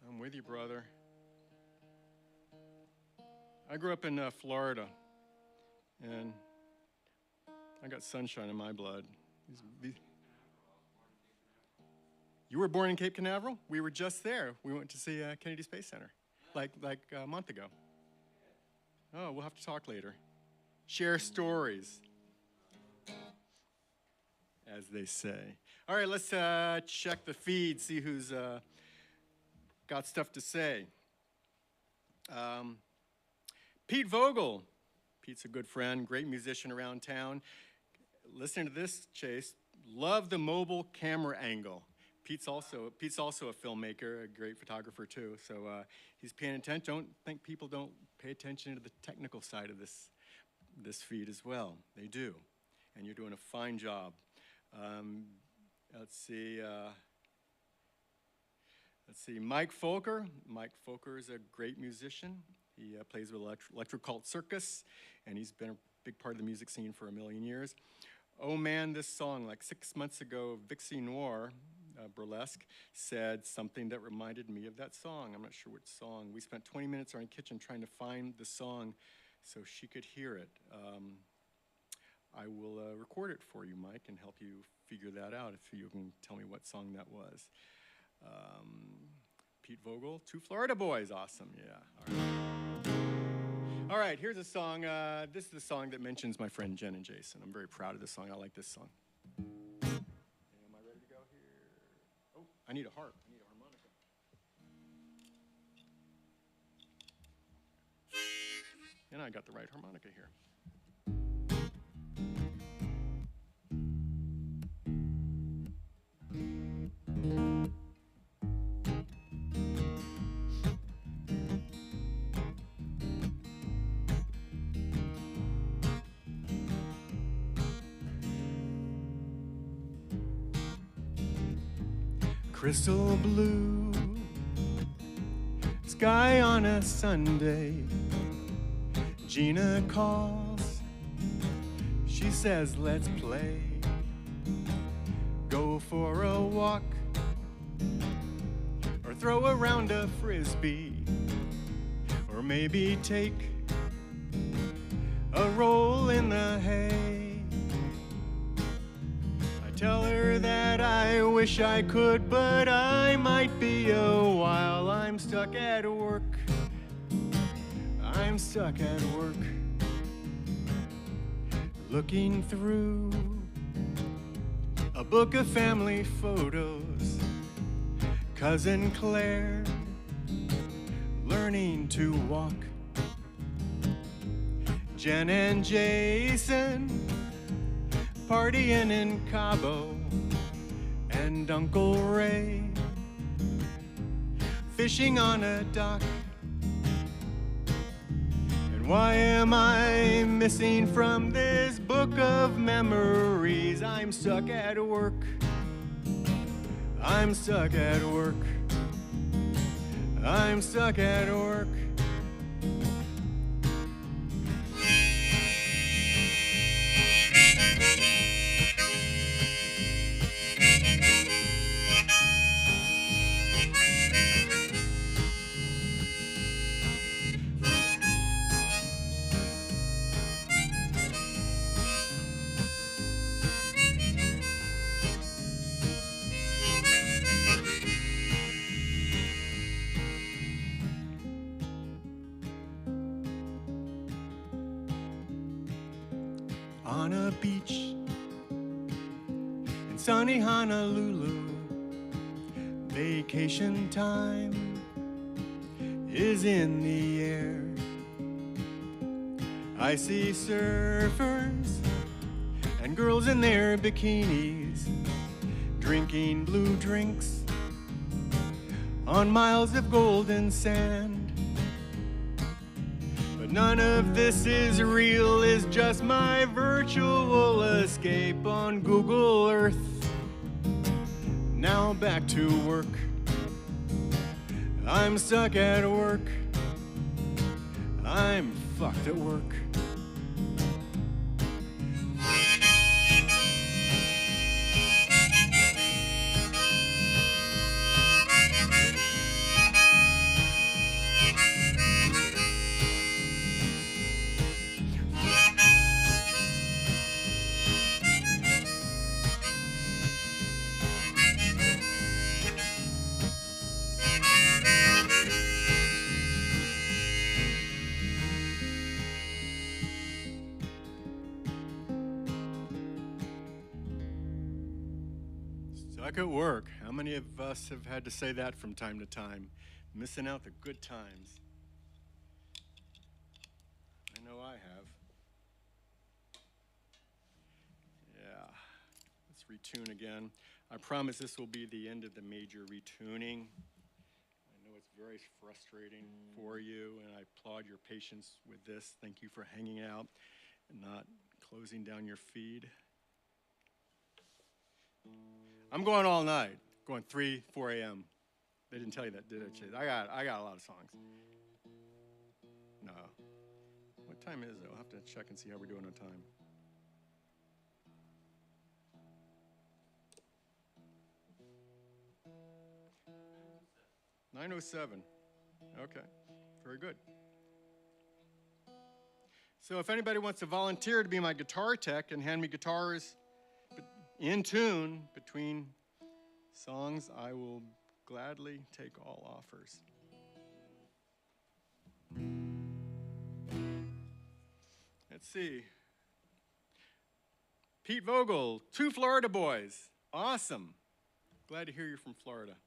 I'm with you, brother. I grew up in Florida, and I got sunshine in my blood. You were born in Cape Canaveral? We were just there. We went to see Kennedy Space Center, like a month ago. Oh, we'll have to talk later. Share stories, as they say. All right, let's check the feed, see who's got stuff to say. Pete Vogel. Pete's a good friend, great musician around town. Listen to this, Chase. Love the mobile camera angle. Pete's also a filmmaker, a great photographer too. So he's paying attention. Don't think people don't pay attention to the technical side of this feed as well. They do, and you're doing a fine job. Let's see. Mike Folker. Mike Folker is a great musician. He plays with Electro Cult Circus, and he's been a big part of the music scene for a million years. Oh man, this song, like 6 months ago, Vixie Noir, burlesque, said something that reminded me of that song. I'm not sure which song. We spent 20 minutes in our kitchen trying to find the song so she could hear it. I will record it for you, Mike, and help you figure that out if you can tell me what song that was. Pete Vogel, Two Florida Boys, awesome, yeah. All right, here's a song. This is the song that mentions my friend Jen and Jason. I'm very proud of this song. I like this song. Am I ready to go here? Oh, I need a harp. I need a harmonica. And I got the right harmonica here. Crystal blue sky on a Sunday. Gina calls. She says, let's play. Go for a walk or throw around a frisbee, or maybe take a roll in the hay. Tell her that I wish I could, but I might be a while. I'm stuck at work. I'm stuck at work. Looking through a book of family photos. Cousin Claire learning to walk. Jen and Jason partying in Cabo, and Uncle Ray fishing on a dock. And why am I missing from this book of memories? I'm stuck at work. I'm stuck at work. I'm stuck at work. On a beach in sunny Honolulu, vacation time is in the air. I see surfers and girls in their bikinis drinking blue drinks on miles of golden sand. None of this is real, it's just my virtual escape on Google Earth. Now back to work. I'm stuck at work. I'm fucked at work. Stuck at work. How many of us have had to say that from time to time? Missing out the good times. I know I have. Yeah. Let's retune again. I promise this will be the end of the major retuning. I know it's very frustrating for you, and I applaud your patience with this. Thank you for hanging out and not closing down your feed. I'm going all night, going 3, 4 a.m. They didn't tell you that, did they? I got a lot of songs. time is it? I'll have to check and see how we're doing on time. (9:07). Okay, very good. So if anybody wants to volunteer to be my guitar tech and hand me guitars in tune between songs, I will gladly take all offers. Let's see. Pete Vogel, 2 Florida boys. Awesome. Glad to hear you're from Florida.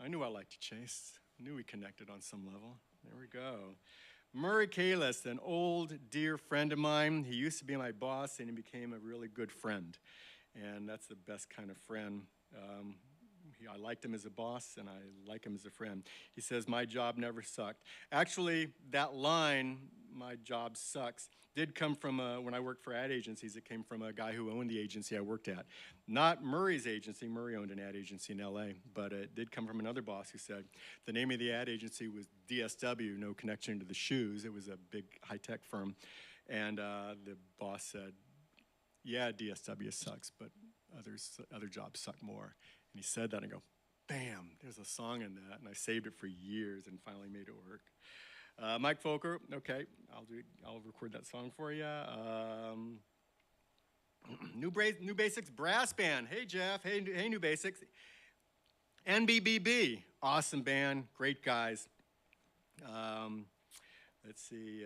I knew I liked to chase. I knew we connected on some level. There we go. Murray Kalis, an old dear friend of mine. He used to be my boss, and he became a really good friend. And that's the best kind of friend. I liked him as a boss, and I like him as a friend. He says, my job never sucked. Actually, that line, my job sucks, did come from, when I worked for ad agencies, it came from a guy who owned the agency I worked at. Not Murray's agency. Murray owned an ad agency in LA, but it did come from another boss who said the name of the ad agency was DSW, no connection to the shoes. It was a big high-tech firm. And the boss said, yeah, DSW sucks, but other jobs suck more. And he said that, and I go, bam, there's a song in that. And I saved it for years and finally made it work. Mike Folker, okay, I'll record that song for you. New Basics Brass Band. Hey, Jeff. Hey, New Basics. NBBB, awesome band, great guys. Let's see.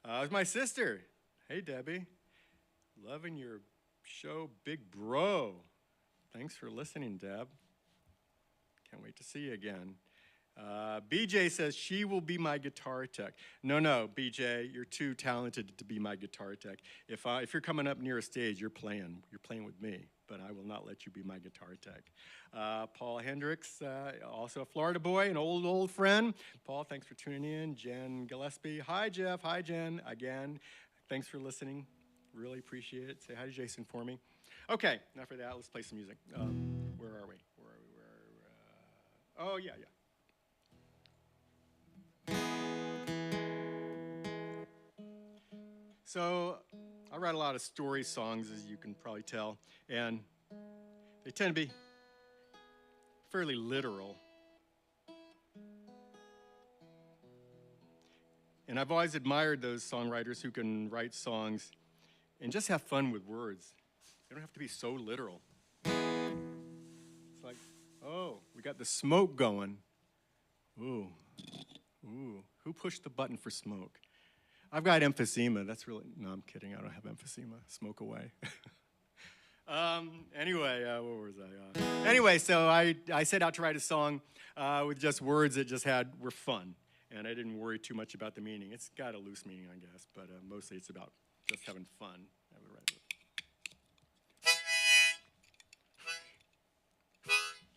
It's my sister. Hey, Debbie. Loving your show, Big Bro. Thanks for listening, Deb. Can't wait to see you again. BJ says she will be my guitar tech. No, BJ, you're too talented to be my guitar tech. If you're coming up near a stage, you're playing with me, but I will not let you be my guitar tech. Paul Hendricks, also a Florida boy, an old friend. Paul, thanks for tuning in. Jen Gillespie, hi Jeff, hi Jen, again. Thanks for listening, really appreciate it. Say hi to Jason for me. Okay, enough of that, let's play some music. Where are we? Oh, yeah. So I write a lot of story songs, as you can probably tell, and they tend to be fairly literal. And I've always admired those songwriters who can write songs and just have fun with words. They don't have to be so literal. It's like, oh, we got the smoke going. Ooh, who pushed the button for smoke? I've got emphysema. That's really, no, I'm kidding. I don't have emphysema. Smoke away. Anyway, what was I? Anyway, so I set out to write a song with just words that were fun. And I didn't worry too much about the meaning. It's got a loose meaning, I guess, but mostly it's about just having fun.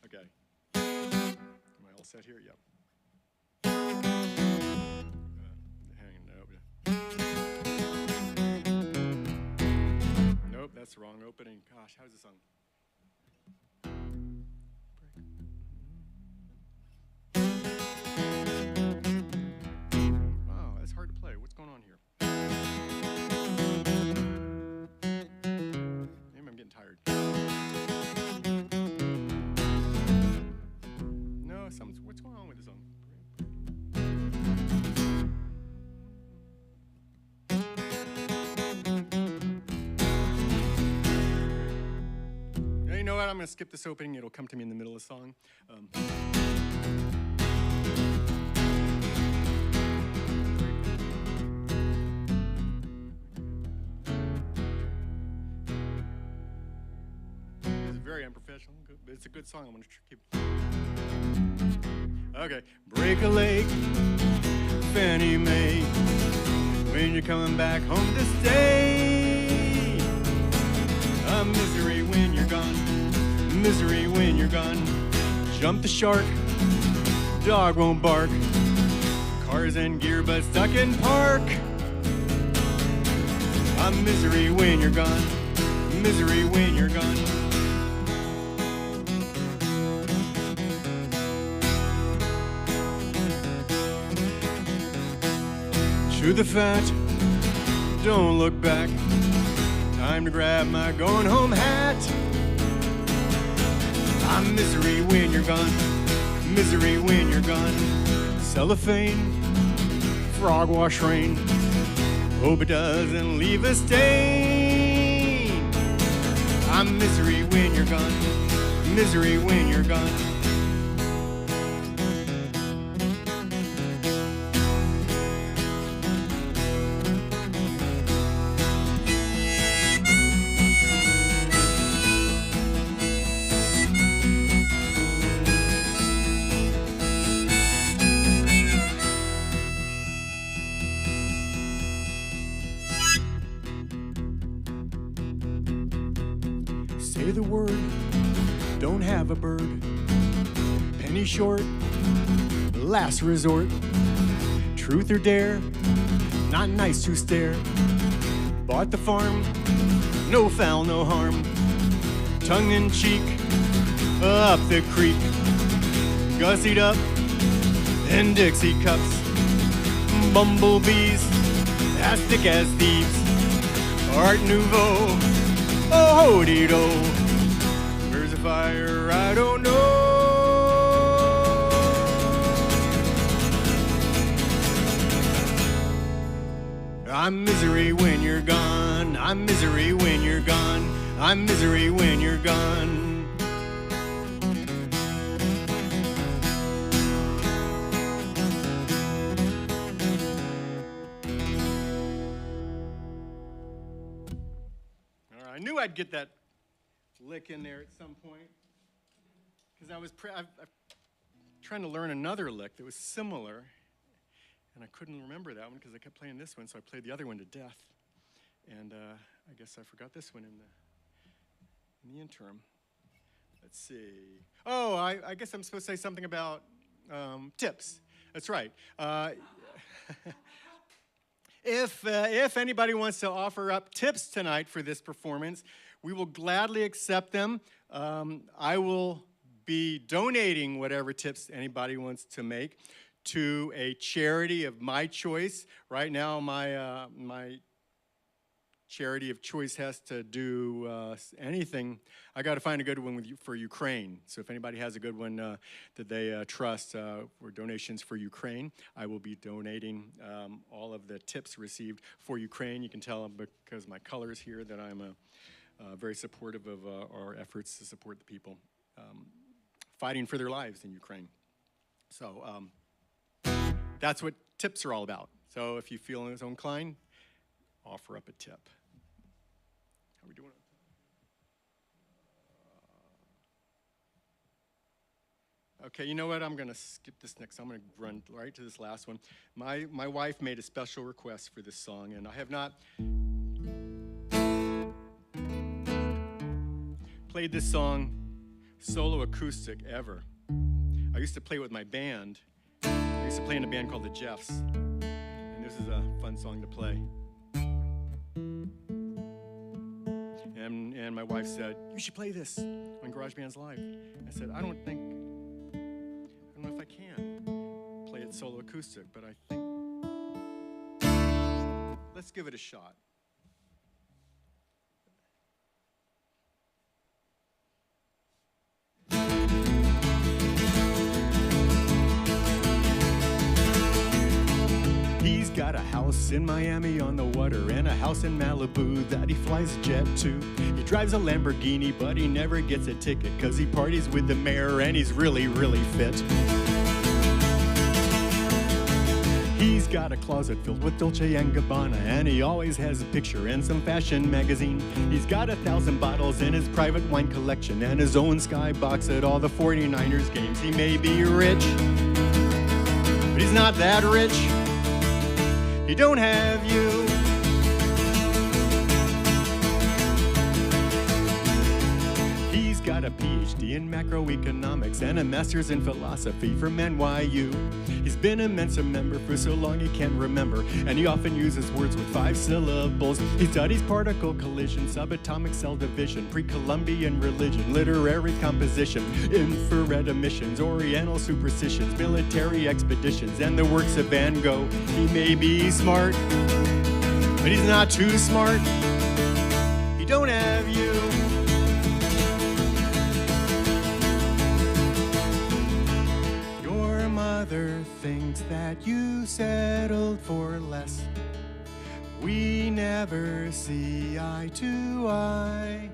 Okay. Am I all set here? Yep. Nope, that's the wrong opening. Gosh, how's the song? Wow, that's hard to play. What's going on here? Maybe I'm getting tired. No, what's going on with the song? You know what? I'm going to skip this opening. It'll come to me in the middle of the song. It's very unprofessional, but it's a good song. I'm going to keep. Okay. Break a leg, Fannie Mae, when you're coming back home to stay. A misery when you're gone, misery when you're gone. Jump the shark, dog won't bark. Cars and gear but stuck in park. A misery when you're gone, misery when you're gone. to the fat, don't look back. Time to grab my going home hat. I'm misery when you're gone, misery when you're gone. Cellophane, frog wash rain, hope it doesn't leave a stain. I'm misery when you're gone, misery when you're gone. Say the word, don't have a bird. Penny short, last resort. Truth or dare, not nice to stare. Bought the farm, no foul, no harm. Tongue in cheek, up the creek. Gussied up in Dixie cups. Bumblebees, as thick as thieves. Art Nouveau, oh ho-dee-do. Where's the fire? I don't know. I'm misery when you're gone. I'm misery when you're gone. I'm misery when you're gone. I knew I'd get that lick in there at some point because I was trying to learn another lick that was similar, and I couldn't remember that one because I kept playing this one, so I played the other one to death. And I guess I forgot this one in the interim. Let's see. Oh, I guess I'm supposed to say something about tips. That's right. If anybody wants to offer up tips tonight for this performance, we will gladly accept them. I will be donating whatever tips anybody wants to make to a charity of my choice. Right now, my charity of choice has to do anything. I got to find a good one for Ukraine. So if anybody has a good one that they trust for donations for Ukraine, I will be donating all of the tips received for Ukraine. You can tell because my colors here that I'm very supportive of our efforts to support the people fighting for their lives in Ukraine. So that's what tips are all about. So if you feel so inclined, offer up a tip. How are we doing? Okay, you know what? I'm going to skip this next. I'm going to run right to this last one. My wife made a special request for this song, and I have not played this song solo acoustic ever. I used to play with my band. I used to play in a band called the Jeffs, and this is a fun song to play. And my wife said, you should play this on GarageBand's Live. I said, I don't know if I can play it solo acoustic, but I think, let's give it a shot. He's got a house in Miami on the water and a house in Malibu that he flies a jet to. He drives a Lamborghini, but he never gets a ticket because he parties with the mayor and he's really, really fit. He's got a closet filled with Dolce & Gabbana, and he always has a picture in some fashion magazine. He's got 1,000 bottles in his private wine collection and his own skybox at all the 49ers games. He may be rich, but he's not that rich. He don't have you. He's got a PhD PhD in macroeconomics and a master's in philosophy from NYU. He's been a Mensa member for so long he can't remember, and he often uses words with 5 syllables. He studies particle collision, subatomic cell division, pre-Columbian religion, literary composition, infrared emissions, oriental superstitions, military expeditions, and the works of Van Gogh. He may be smart, but he's not too smart. He don't have you. Your mother thinks that you settled for less. We never see eye to eye.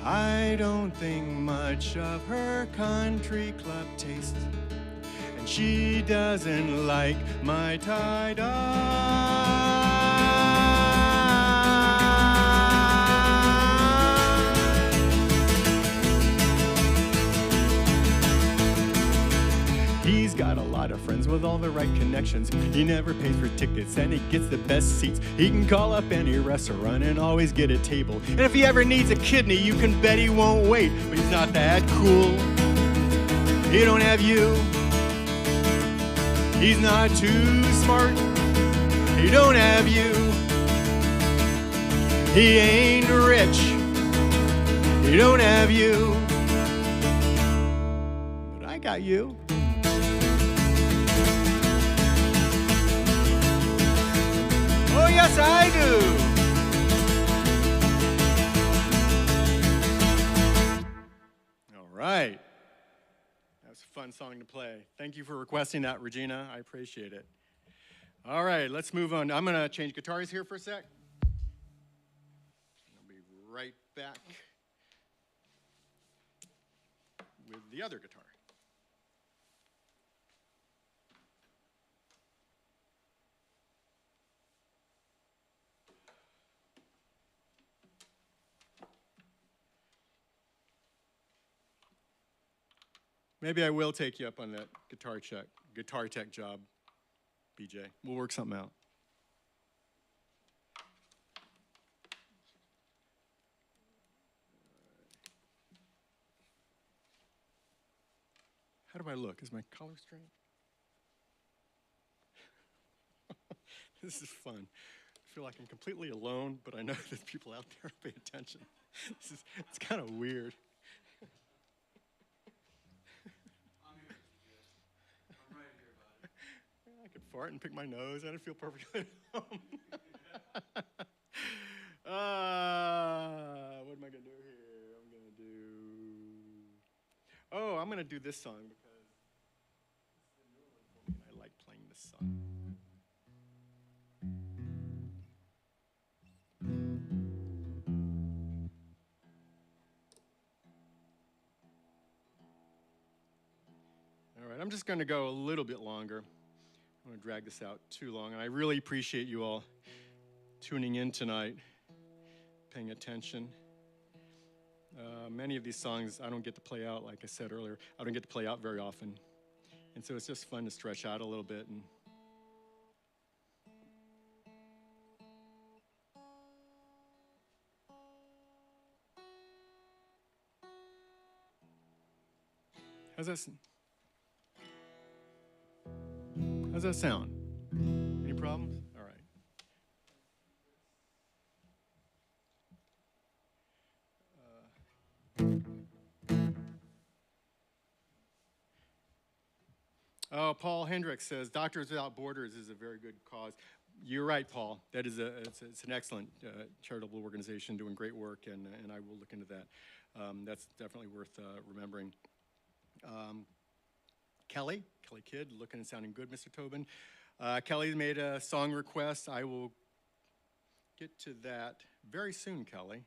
I don't think much of her country club taste, and she doesn't like my tie-dye. He's got a lot of friends with all the right connections. He never pays for tickets and he gets the best seats. He can call up any restaurant and always get a table. And if he ever needs a kidney, you can bet he won't wait. But he's not that cool. He don't have you. He's not too smart. He don't have you. He ain't rich. He don't have you. But I got you. Oh, yes, I do. All right. That was a fun song to play. Thank you for requesting that, Regina. I appreciate it. All right, let's move on. I'm going to change guitars here for a sec. I'll be right back with the other guitar. Maybe I will take you up on that guitar tech job, BJ. We'll work something out. How do I look? Is my collar straight? This is fun. I feel like I'm completely alone, but I know there's people out there who pay attention. It's kind of weird. I could fart and pick my nose, and I'd feel perfectly at home. What am I going to do here? I'm going to do this song because it's a new one for me, and I like playing this song. All right, I'm just going to go a little bit longer. I don't want to drag this out too long, and I really appreciate you all tuning in tonight, paying attention. Many of these songs I don't get to play out, like I said earlier. I don't get to play out very often, and so it's just fun to stretch out a little bit. And how's that sound? Any problems? All right. Paul Hendricks says, Doctors Without Borders is a very good cause. You're right, Paul. That is it's an excellent charitable organization doing great work, and I will look into that. That's definitely worth remembering. Kelly Kidd, looking and sounding good, Mr. Tobin. Kelly made a song request. I will get to that very soon, Kelly.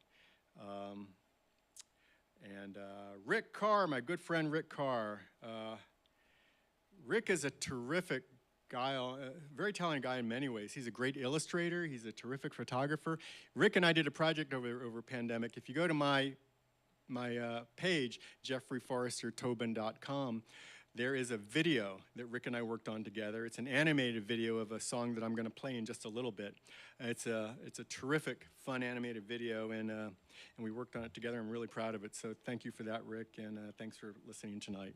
And Rick Carr, my good friend Rick Carr. Rick is a terrific guy, a very talented guy in many ways. He's a great illustrator. He's a terrific photographer. Rick and I did a project over pandemic. If you go to my page, jeffreyforrestertobin.com, there is a video that Rick and I worked on together. It's an animated video of a song that I'm going to play in just a little bit. It's a terrific, fun animated video, and we worked on it together. I'm really proud of it. So thank you for that, Rick, and thanks for listening tonight.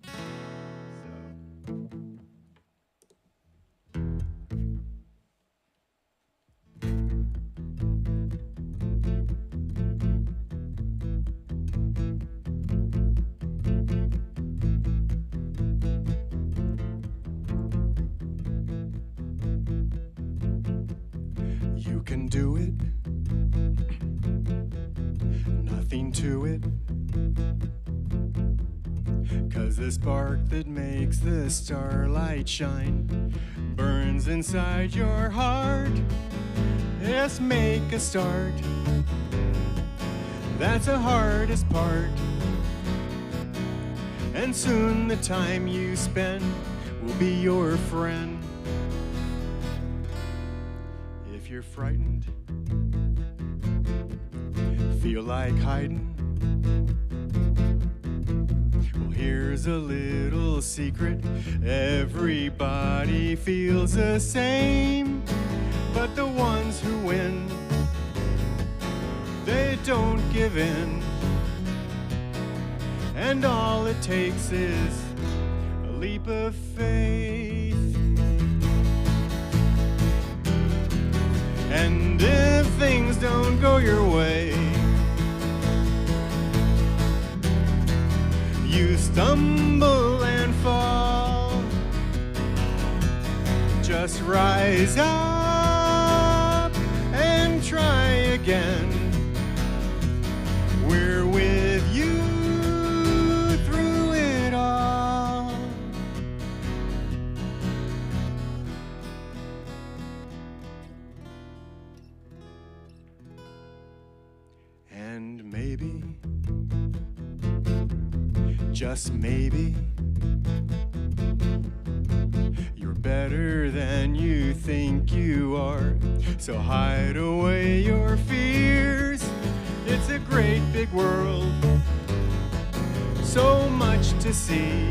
You can do it, nothing to it, 'cause the spark that makes the starlight shine burns inside your heart. Just make a start, that's the hardest part, and soon the time you spend will be your friend. If you're frightened, feel like hiding, well, here's a little secret. Everybody feels the same, but the ones who win, they don't give in. And all it takes is a leap of faith. And if things don't go your way, you stumble and fall, just rise up and try again. We're with you through it all. And maybe, just maybe, you're better than you think you are. So hide away your fears. It's a great big world, so much to see,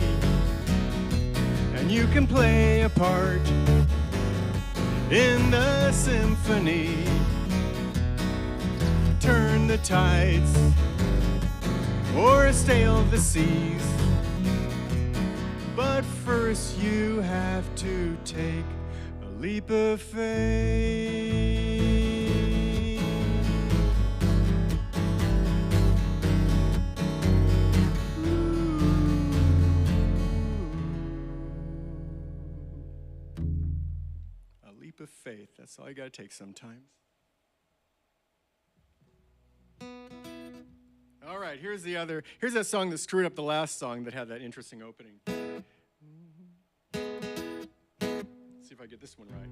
and you can play a part in the symphony. Turn the tides or sail the seas, but first you have to take a leap of faith. A leap of faith, that's all you gotta take sometimes. All right, here's that song that screwed up the last song that had that interesting opening. Let's see if I get this one right.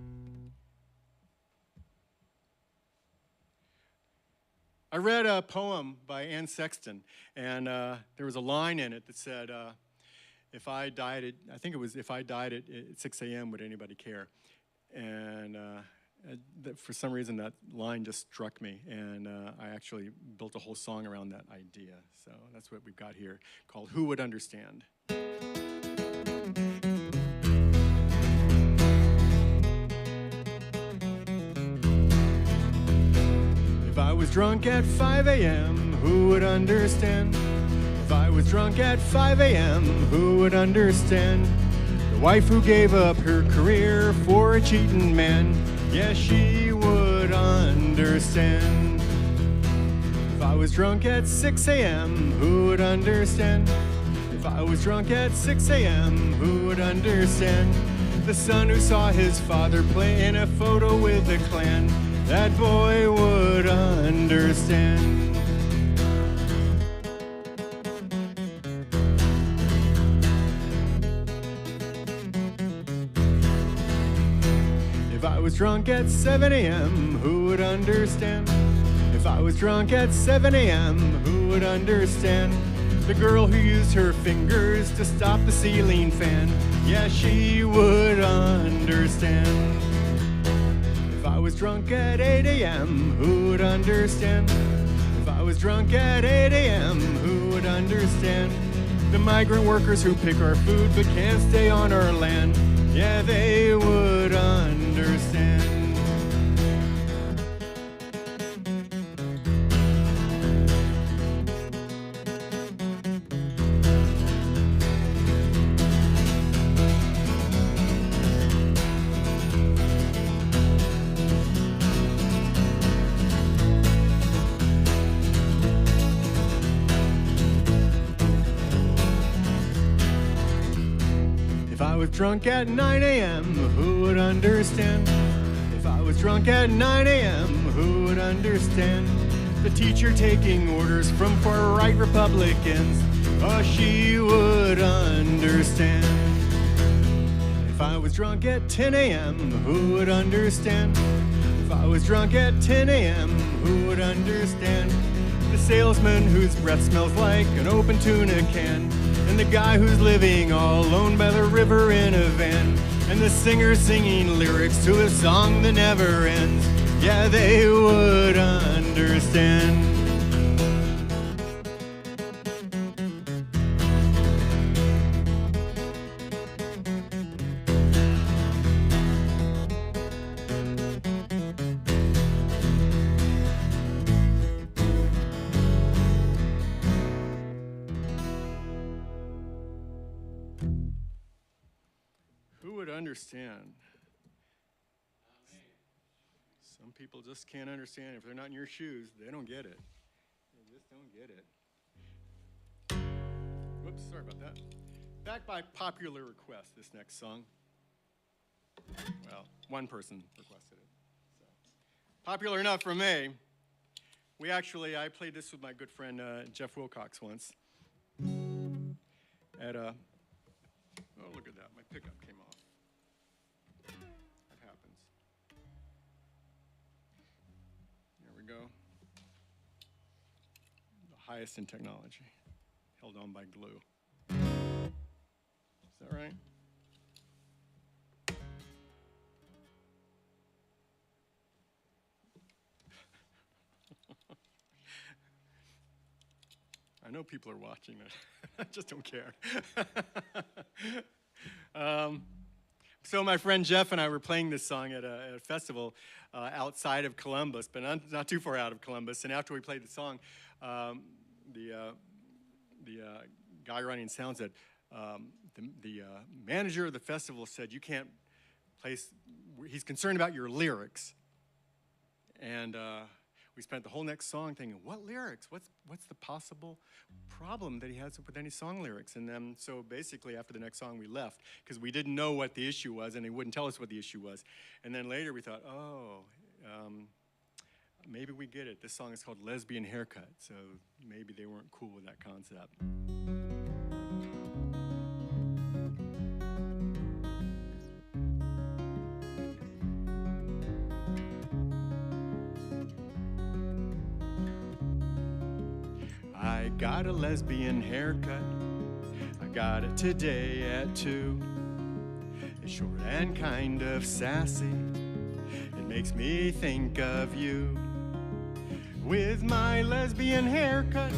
I read a poem by Anne Sexton, and there was a line in it that said, if I died at 6 a.m., would anybody care? And for some reason, that line just struck me, and I actually built a whole song around that idea. So that's what we've got here, called Who Would Understand? If I was drunk at 5 a.m., who would understand? If I was drunk at 5 a.m., who would understand? The wife who gave up her career for a cheating man, yes, she would understand. If I was drunk at 6 a.m., who would understand? If I was drunk at 6 a.m., who would understand? The son who saw his father play in a photo with the Klan, that boy would understand. If I was drunk at 7 a.m., who would understand? If I was drunk at 7 a.m., who would understand? The girl who used her fingers to stop the ceiling fan, yeah, she would understand. If I was drunk at 8 a.m., who would understand? If I was drunk at 8 a.m., who would understand? The migrant workers who pick our food but can't stay on our land, yeah, they would understand. If I was drunk at 9 a.m., who would understand? If I was drunk at 9 a.m., who would understand? The teacher taking orders from far-right Republicans, oh, she would understand. If I was drunk at 10 a.m., who would understand? If I was drunk at 10 a.m., who would understand? The salesman whose breath smells like an open tuna can, and the guy who's living all alone by the river in a van, and the singer singing lyrics to a song that never ends, yeah, they would understand. Who would understand? Some people just can't understand. If they're not in your shoes, they don't get it. They just don't get it. Whoops, sorry about that. Back by popular request, this next song. Well, one person requested it. So. Popular enough for me. I played this with my good friend Jeff Wilcox once. At a, oh, look at that, my pickup came off. That happens. There we go. The highest in technology, held on by glue. Is that right? I know people are watching it. I just don't care. So my friend Jeff and I were playing this song at a festival outside of Columbus, but not too far out of Columbus. And after we played the song, the guy running sound said, the manager of the festival said, you can't place, he's concerned about your lyrics. And we spent the whole next song thinking, what lyrics? What's the possible problem that he has with any song lyrics? And then, so basically, after the next song, we left because we didn't know what the issue was, and he wouldn't tell us what the issue was. And then later, we thought, maybe we get it. This song is called Lesbian Haircut, so maybe they weren't cool with that concept. I got a lesbian haircut. I got it today at 2. It's short and kind of sassy. It makes me think of you. With my lesbian haircut,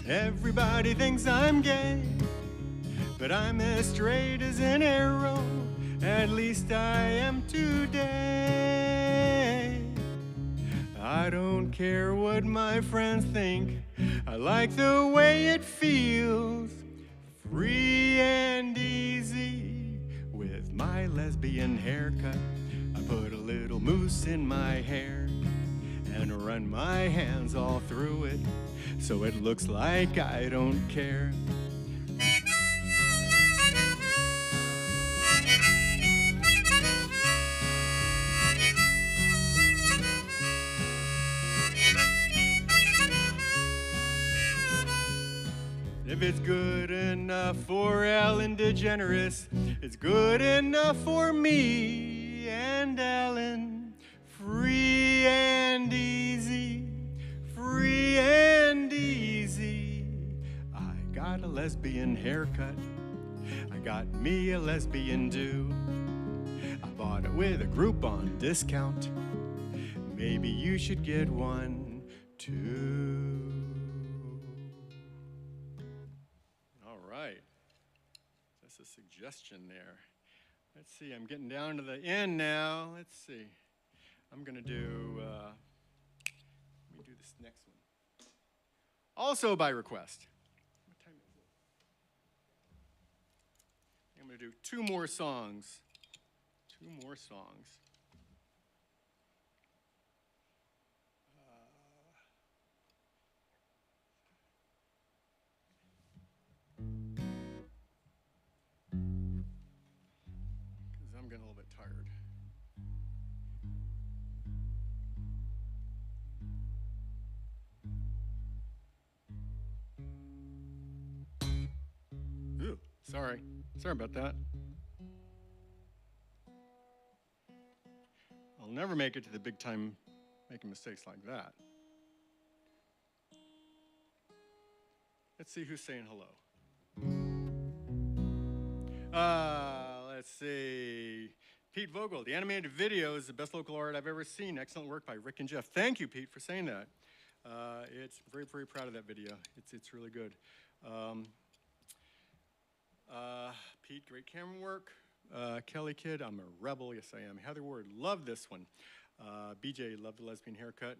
everybody thinks I'm gay, but I'm as straight as an arrow. At least I am today. I don't care what my friends think. I like the way it feels, free and easy. With my lesbian haircut, I put a little mousse in my hair and run my hands all through it so it looks like I don't care. If it's good enough for Ellen DeGeneres, it's good enough for me and Ellen. Free and easy, free and easy. I got a lesbian haircut. I got me a lesbian do. I bought it with a Groupon discount. Maybe you should get one too. right. That's a suggestion there. Let's see, I'm getting down to the end now. Let's see. I'm going to do, let me do this next one. Also by request. What time is it? I'm going to do two more songs. Two more songs. Because I'm getting a little bit tired. Ew, sorry about that. I'll never make it to the big time making mistakes like that. Let's see who's saying hello. Let's see. Pete Vogel, the animated video is the best local art I've ever seen. Excellent work by Rick and Jeff. Thank you, Pete, for saying that. It's very, very proud of that video. It's really good. Pete, great camera work. Kelly Kid, I'm a rebel. Yes, I am. Heather Ward, love this one. BJ, love the lesbian haircut.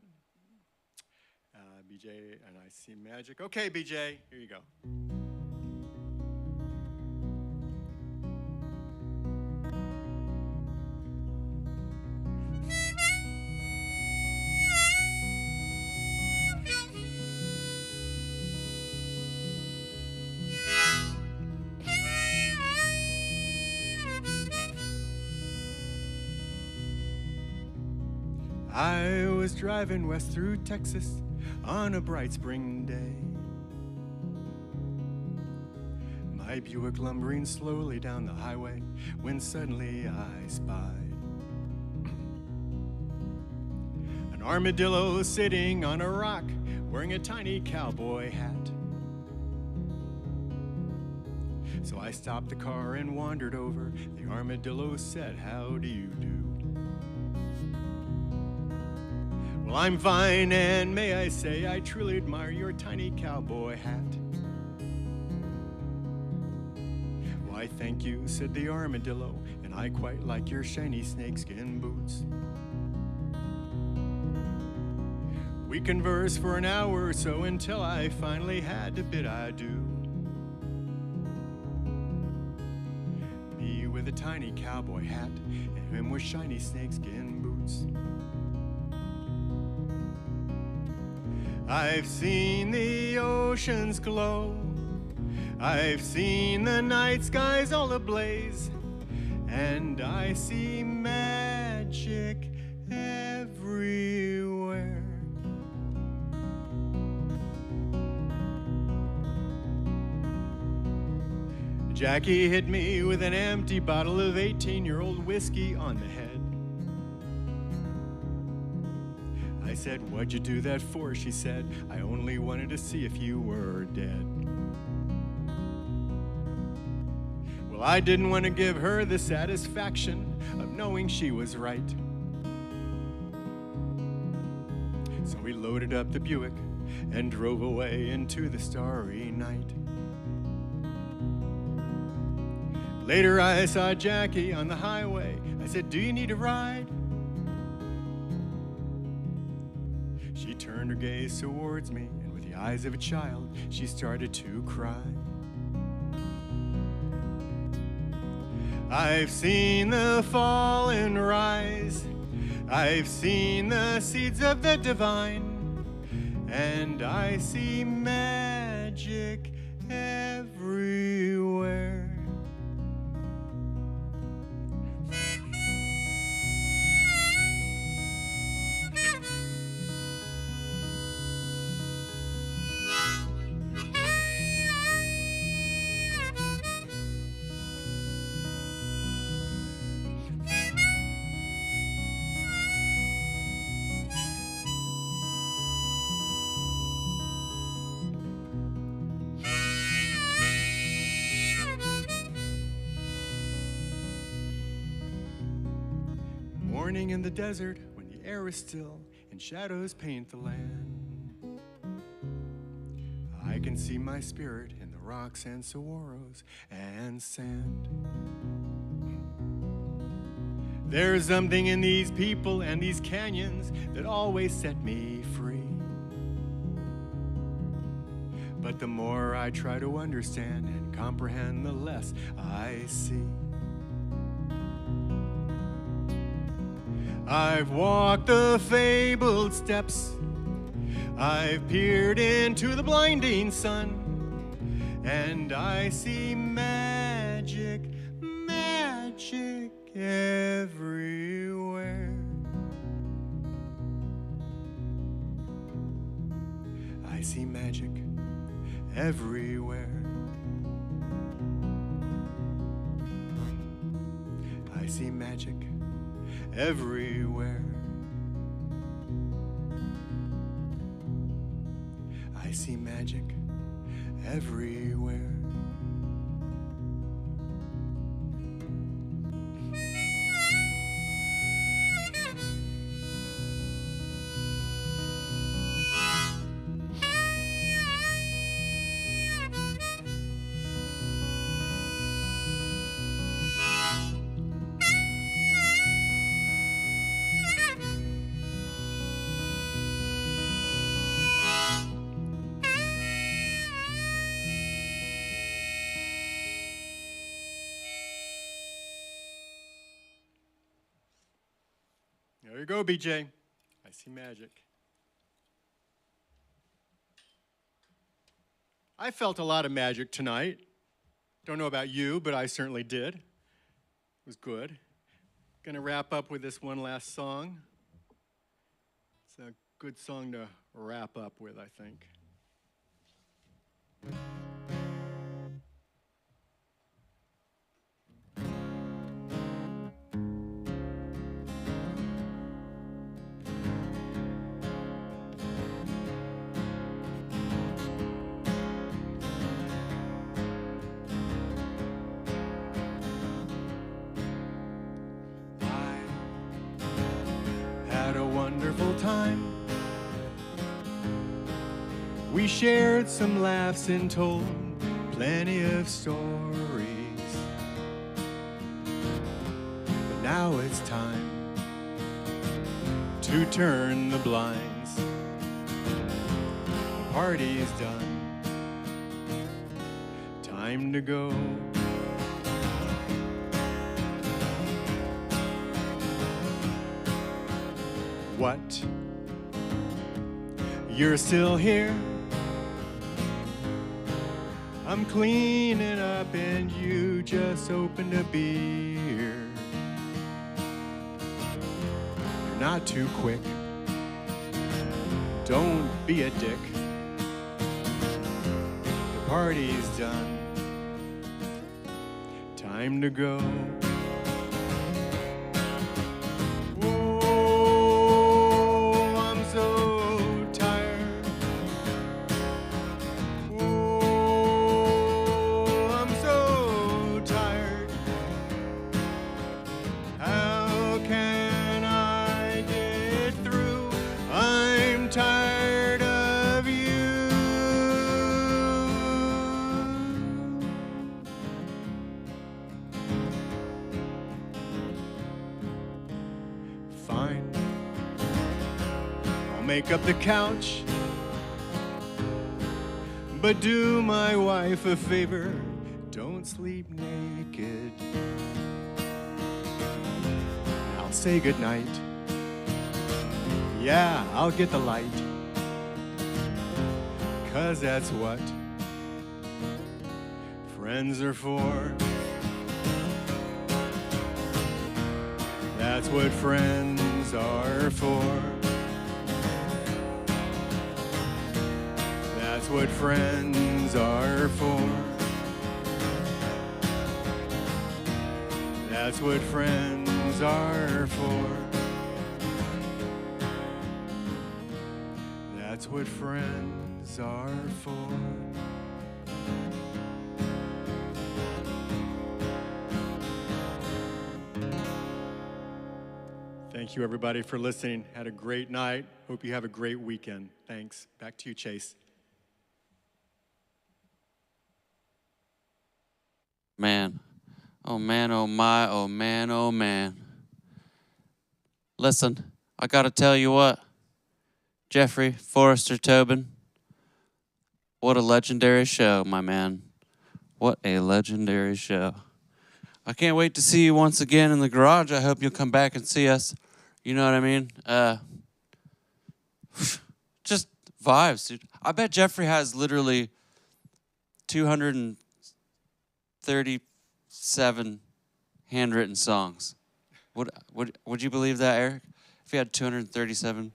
BJ, and I see magic. Okay, BJ, here you go. I was driving west through Texas on a bright spring day. My Buick lumbering slowly down the highway when suddenly I spied an armadillo sitting on a rock wearing a tiny cowboy hat. So I stopped the car and wandered over. The armadillo said, "How do you do?" Well, I'm fine, and may I say I truly admire your tiny cowboy hat. Why, thank you, said the armadillo, and I quite like your shiny snakeskin boots. We conversed for an hour or so until I finally had to bid adieu. Me with a tiny cowboy hat, and him with shiny snakeskin boots. I've seen the oceans glow, I've seen the night skies all ablaze, and I see magic everywhere. Jackie hit me with an empty bottle of 18-year-old whiskey on the head. I said, "What'd you do that for?" She said, "I only wanted to see if you were dead." Well, I didn't want to give her the satisfaction of knowing she was right. So we loaded up the Buick and drove away into the starry night. Later I saw Jackie on the highway. I said, "Do you need a ride?" She turned her gaze towards me, and with the eyes of a child, she started to cry. I've seen the fall and rise, I've seen the seeds of the divine, and I see magic everywhere. Morning in the desert, when the air is still and shadows paint the land, I can see my spirit in the rocks and saguaros and sand. There's something in these people and these canyons that always set me free. But the more I try to understand and comprehend, the less I see. I've walked the fabled steps, I've peered into the blinding sun, and I see magic, magic everywhere. I see magic everywhere. I see magic everywhere. I see magic everywhere. There you go, BJ. I see magic. I felt a lot of magic tonight. Don't know about you, but I certainly did. It was good. Gonna wrap up with this one last song. It's a good song to wrap up with, I think. Wonderful time. We shared some laughs and told plenty of stories. But now it's time to turn the blinds. The party's done. Time to go. What? You're still here? I'm cleaning up and you just opened a beer. You're not too quick. Don't be a dick. The party's done. Time to go. Make up the couch, but do my wife a favor, don't sleep naked. I'll say goodnight. Yeah, I'll get the light, 'cause that's what friends are for. That's what friends are for. That's what friends are for. That's what friends are for. That's what friends are for. Thank you, everybody, for listening. Had a great night. Hope you have a great weekend. Thanks. Back to you, Chase. Man. Oh, man, oh, my, oh, man, oh, man. Listen, I got to tell you what. Jeffrey Forrester Tobin, what a legendary show, my man. What a legendary show. I can't wait to see you once again in the garage. I hope you'll come back and see us. You know what I mean? Just vibes, dude. I bet Jeffrey has literally 237 handwritten songs. Would you believe that, Eric? If he had 237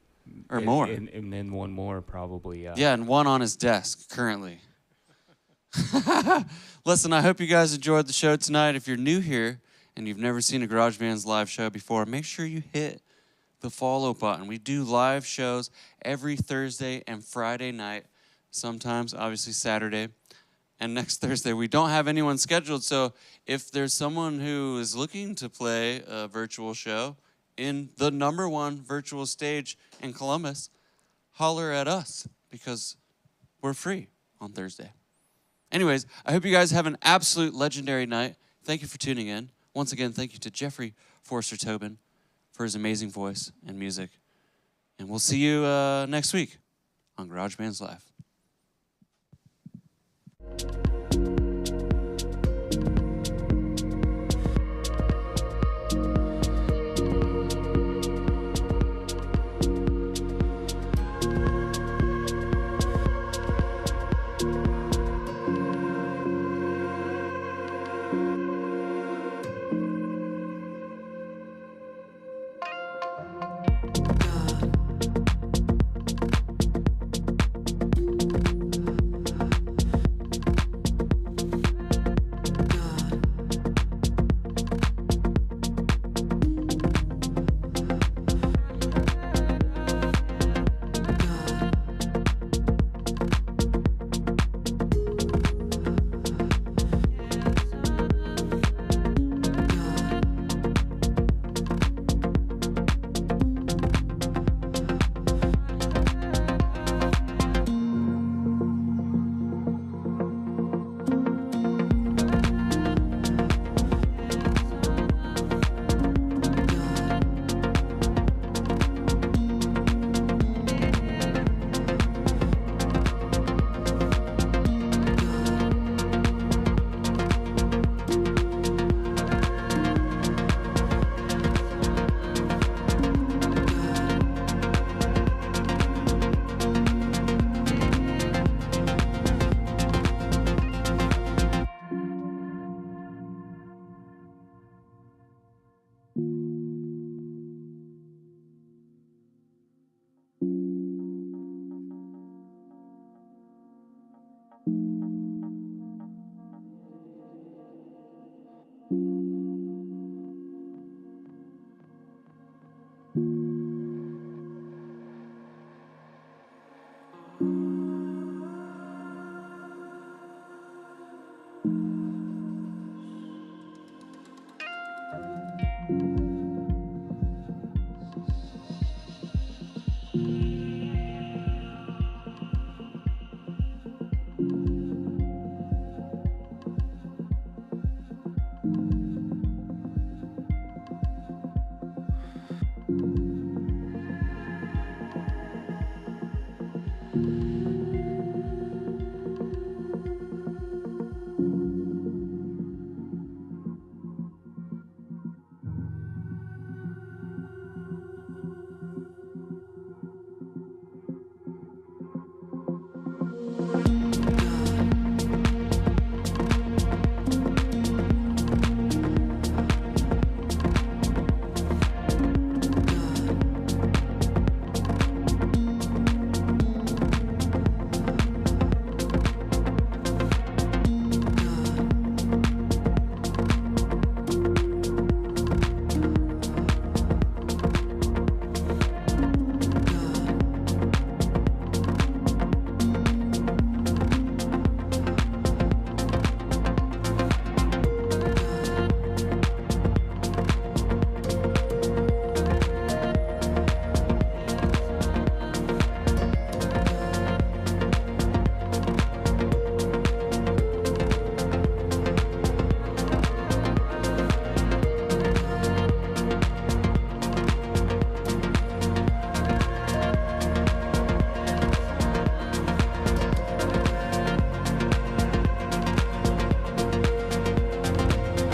or more. And then one more, probably, yeah. Yeah, and one on his desk currently. Listen, I hope you guys enjoyed the show tonight. If you're new here and you've never seen a Garage Band's live show before, make sure you hit the follow button. We do live shows every Thursday and Friday night, sometimes, obviously, Saturday. And next Thursday, we don't have anyone scheduled. So if there's someone who is looking to play a virtual show in the #1 virtual stage in Columbus, holler at us because we're free on Thursday. Anyways, I hope you guys have an absolute legendary night. Thank you for tuning in. Once again, thank you to Jeffrey Forrester Tobin for his amazing voice and music. And we'll see you next week on Garage Bands Live.